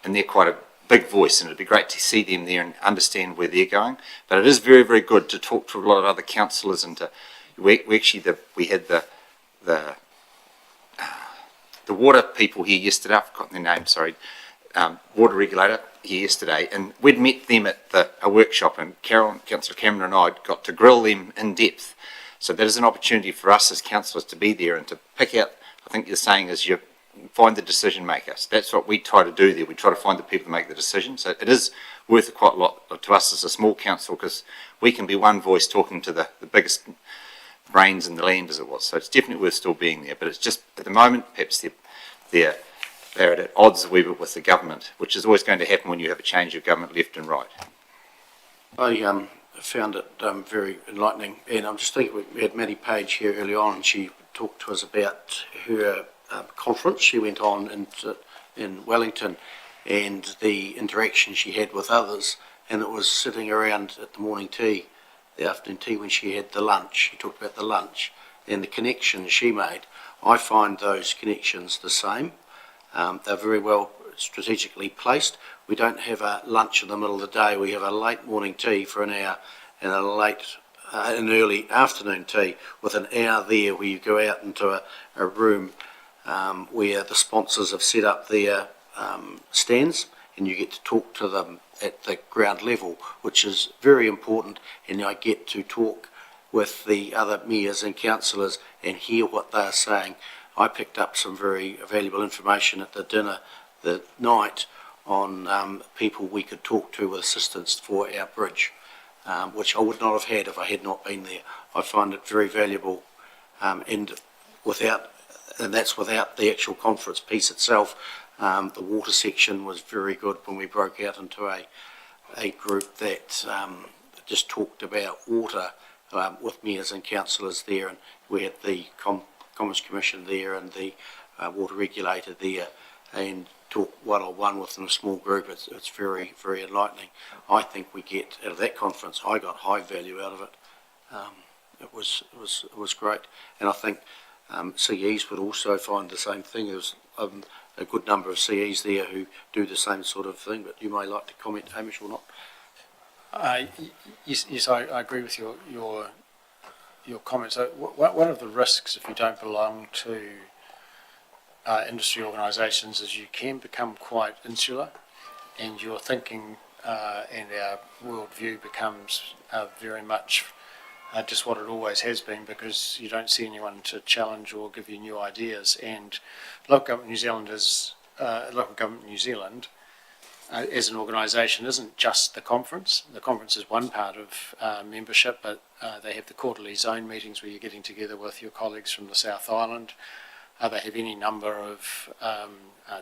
and they're quite a big voice, and it'd be great to see them there and understand where they're going. But it is very, very good to talk to a lot of other councillors, and we had the water people here yesterday. I've forgotten their name. Sorry, water regulator here yesterday, and we'd met them at a workshop, and Councillor Cameron and I got to grill them in depth. So that is an opportunity for us as councillors to be there and to pick out, I think you're saying, is you find the decision makers. That's what we try to do there. We try to find the people to make the decision. So it is worth quite a lot to us as a small council, because we can be one voice talking to the biggest brains in the land, as it was. So it's definitely worth still being there. But it's just, at the moment, perhaps they're at odds a wee bit with the government, which is always going to happen when you have a change of government left and right. I found it very enlightening, and I'm just thinking, we had Maddie Page here early on, and she talked to us about her conference she went on in Wellington, and the interaction she had with others, and it was sitting around at the morning tea, the afternoon tea, when she had the lunch. She talked about the lunch and the connections she made. I find those connections the same. They're very well strategically placed. We don't have a lunch in the middle of the day. We have a late morning tea for an hour and an early afternoon tea with an hour there where you go out into a room where the sponsors have set up their stands, and you get to talk to them at the ground level, which is very important, and I get to talk with the other mayors and councillors and hear what they're saying. I picked up some very valuable information at the dinner the night on people we could talk to with assistance for our bridge, which I would not have had if I had not been there. I find it very valuable, and that's without the actual conference piece itself. The water section was very good when we broke out into a group that just talked about water with mayors and councillors there, and we had the Commerce Commission there and the water regulator there, and talk one-on-one with them, a small group. It's very, very enlightening. I think we get out of that conference, I got high value out of it. It was great, and I think CEs would also find the same thing. There's a good number of CEs there who do the same sort of thing, but you may like to comment, Hamish, or not. Yes, I agree with your comments. One of the risks if you don't belong to industry organisations is you can become quite insular, and your thinking and our worldview becomes very much just what it always has been, because you don't see anyone to challenge or give you new ideas. And Local Government New Zealand as an organisation isn't just the conference. The conference is one part of membership, but they have the quarterly zone meetings where you're getting together with your colleagues from the South Island. They have any number of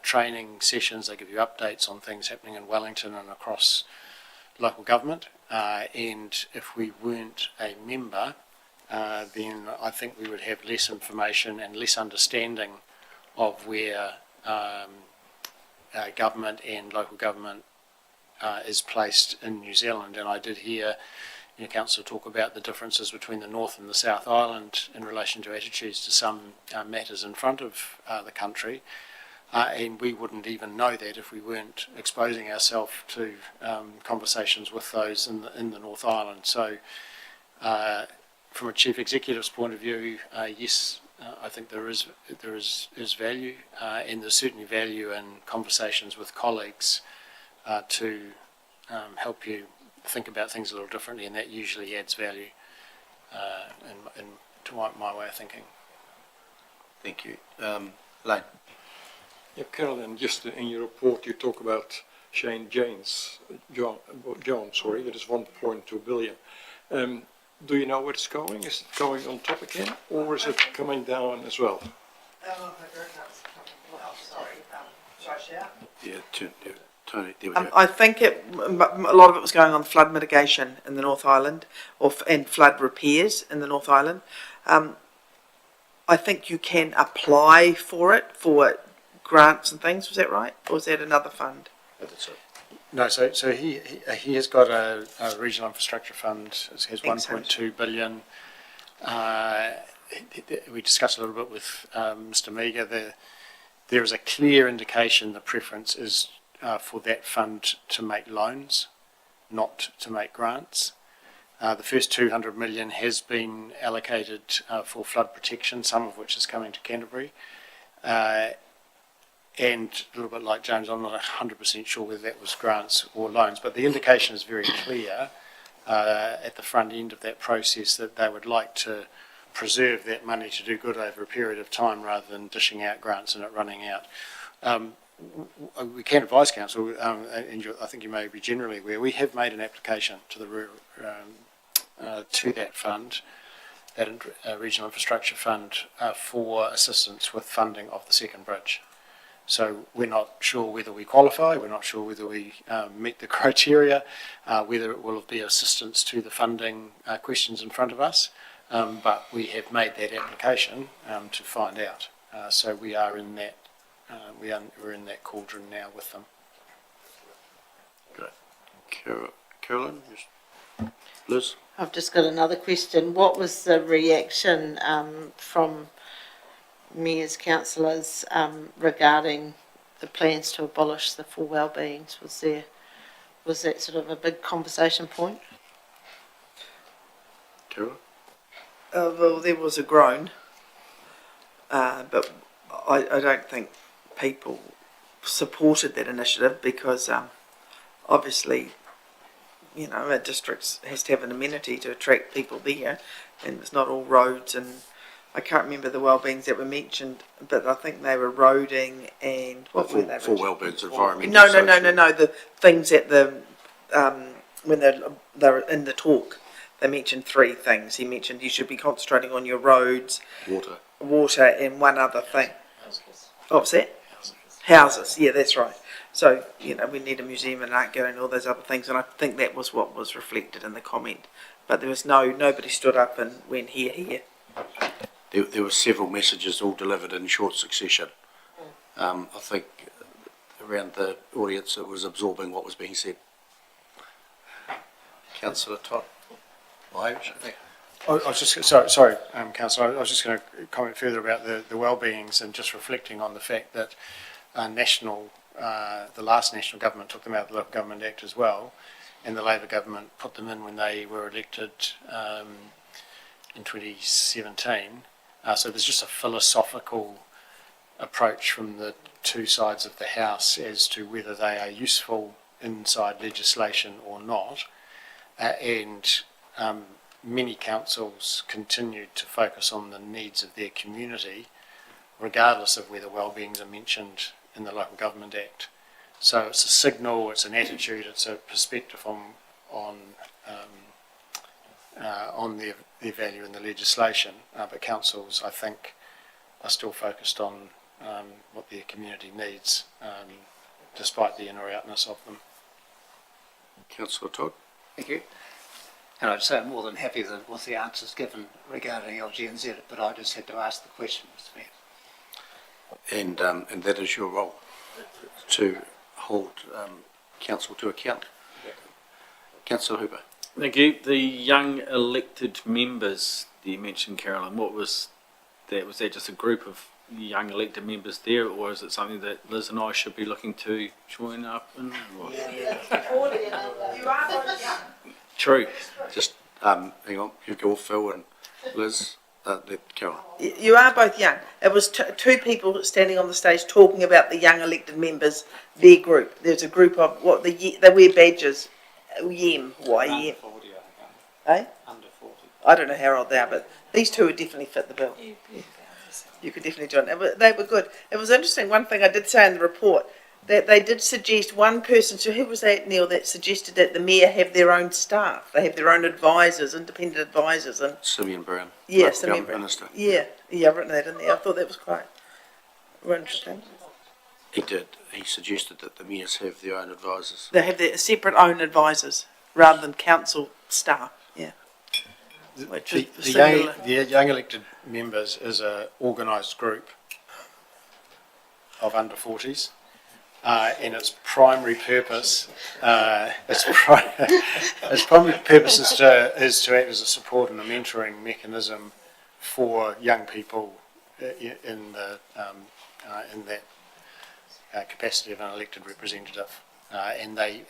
training sessions. They give you updates on things happening in Wellington and across local government. And if we weren't a member, then I think we would have less information and less understanding of where government and local government is placed in New Zealand. And I did hear Council talk about the differences between the North and the South Island in relation to attitudes to some matters in front of the country. And we wouldn't even know that if we weren't exposing ourselves to conversations with those in the North Island. So from a Chief Executive's point of view, yes, I think there is value, and there's certainly value in conversations with colleagues to help you think about things a little differently, and that usually adds value to my way of thinking. Thank you. Lane. Yeah, Carolyn, just in your report you talk about Shane Jones, that is 1.2 billion. Do you know where it's going? Is it going on top again, or is it coming down as well? Yeah, Tony, there we go. I think a lot of it was going on flood mitigation in the North Island, and flood repairs in the North Island. I think you can apply for it for grants and things. Was that right, or was that another fund? That's it. No, so he has got a regional infrastructure fund. It has 1.2 billion. We discussed a little bit with Mr. Meager. There is a clear indication the preference is for that fund to make loans, not to make grants. The first 200 million has been allocated for flood protection, some of which is coming to Canterbury. And a little bit like James, I'm not 100% sure whether that was grants or loans, but the indication is very clear at the front end of that process that they would like to preserve that money to do good over a period of time rather than dishing out grants and it running out. We can advise Council, and I think you may be generally aware, we have made an application to the to that fund, that Regional Infrastructure Fund, for assistance with funding of the second bridge. So we're not sure whether we qualify, we're not sure whether we meet the criteria, whether it will be assistance to the funding questions in front of us, but we have made that application to find out. So we are in that, we're in that cauldron now with them. Great. Carolyn? Liz? I've just got another question. What was the reaction from mayors, councillors regarding the plans to abolish the full wellbeings? Was that sort of a big conversation point? Carol? Well, there was a groan, but I don't think people supported that initiative because obviously, you know, a district has to have an amenity to attract people there, and it's not all roads. And I can't remember the well-beings that were mentioned, but I think they were roading and what were they? For well-beings, environmental. No. The things at the when they're in the talk, they mentioned 3 things. He mentioned you should be concentrating on your roads, water, and one other thing. What was that? Houses. Yeah, that's right. So, you know, we need a museum and art gallery and all those other things, and I think that was what was reflected in the comment. But there was nobody stood up and went here. There were several messages all delivered in short succession. I think around the audience it was absorbing what was being said. Councillor Todd. I was just sorry, Councillor. I was just going to comment further about the well-beings and just reflecting on the fact that the last national government took them out of the Local Government Act as well, and the Labor government put them in when they were elected in 2017. So there's just a philosophical approach from the 2 sides of the House as to whether they are useful inside legislation or not, and many councils continued to focus on the needs of their community, regardless of whether well-beings are mentioned in the Local Government Act. So it's a signal, it's an attitude, it's a perspective on their value in the legislation. But councils, I think, are still focused on what their community needs, despite the in or outness of them. Councillor Todd. Thank you. And I'd say I'm more than happy with the answers given regarding LGNZ, but I just had to ask the question, Mr. Mayor. And that is your role, to hold council to account. Councillor Hooper. Thank you. The young elected members that you mentioned, Carolyn, what was that? Was that just a group of young elected members there, or is it something that Liz and I should be looking to join up in? True. Just hang on, you go, Phil and Liz. Carolyn. You are both young. It was 2 people standing on the stage talking about the young elected members, their group. There's a group of they wear badges. YEM. Y-E-M. Eh? Under 40. I don't know how old they are, but these 2 would definitely fit the bill. You could definitely join. They were good. It was interesting. One thing I did say in the report, that they did suggest one person, so who was that, Neil, that suggested that the mayor have their own staff. They have their own advisors, independent advisors. And Simeon Brown. yeah, Simeon Brown. Minister. Yeah, I've written that in there. I thought that was quite interesting. He did. He suggested that the mayors have their own advisors. They have their separate own advisors rather than council staff. Yeah. The young elected members is an organised group of under 40s. And its primary purpose, is to act as a support and a mentoring mechanism for young people in that capacity of an elected representative. And they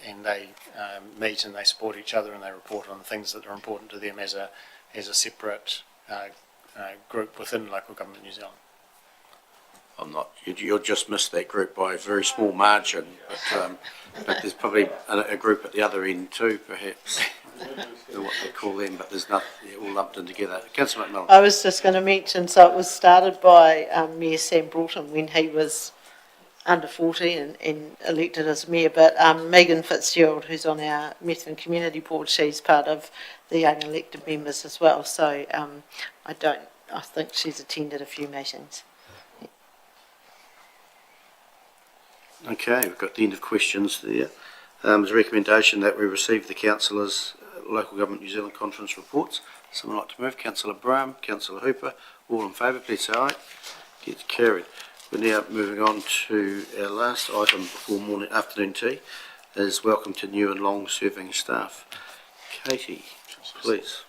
meet and they support each other and they report on the things that are important to them as a separate group within Local Government New Zealand. I'm not. You'll just miss that group by a very small margin, but there's probably a group at the other end too, perhaps. What they call them, but there's nothing. They're all lumped in together. Councillor McMillan. I was just going to mention. So it was started by Mayor Sam Broughton when he was under 40 and elected as mayor. But Megan Fitzgerald, who's on our Methven Community Board, she's part of the young elected members as well. So I think she's attended a few meetings. Okay, we've got the end of questions there. There's a recommendation that we receive the councillors' Local Government New Zealand conference reports. Someone like to move? Councillor Brown, Councillor Hooper, all in favour, please say aye. Gets carried. We're now moving on to our last item before afternoon tea, is welcome to new and long-serving staff. Katie, please.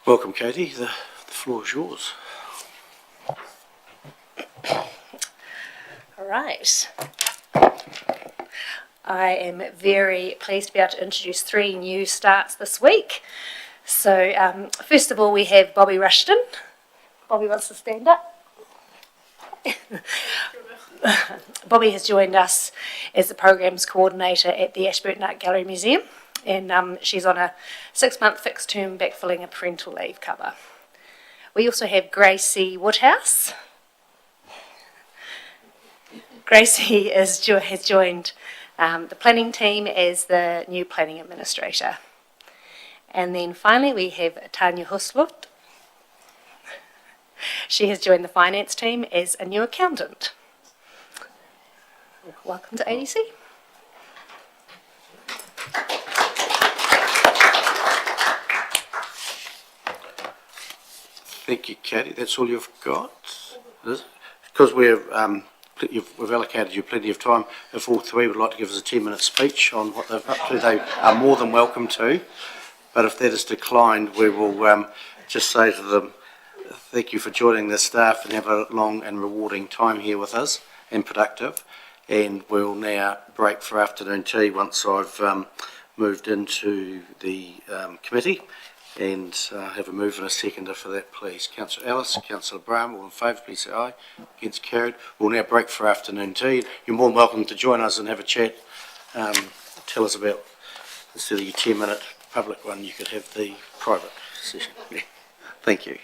Welcome, Katie. The floor is yours. All right. I am very pleased to be able to introduce 3 new starts this week. So, first of all, we have Bobby Rushton. Bobby wants to stand up. Bobby has joined us as the Programs Coordinator at the Ashburton Art Gallery Museum, and she's on a 6-month fixed term backfilling a parental leave cover. We also have Gracie Woodhouse. Gracie has joined the planning team as the new planning administrator. And then finally we have Tanya Huslut. She has joined the finance team as a new accountant. Welcome to ADC. Thank you, Katie. That's all you've got? Because we've allocated you plenty of time. If all 3 would like to give us a 10-minute speech on what they've up to, they are more than welcome to. But if that is declined, we will just say to them, thank you for joining the staff and have a long and rewarding time here with us and productive. And we'll now break for afternoon tea once I've moved into the committee. And have a mover and a seconder for that, please. Councillor Ellis, Councillor Brown, all in favour, please say aye. Against, carried. We'll now break for afternoon tea. You're more than welcome to join us and have a chat. Tell us about, instead of your 10-minute public one, you could have the private session. Thank you.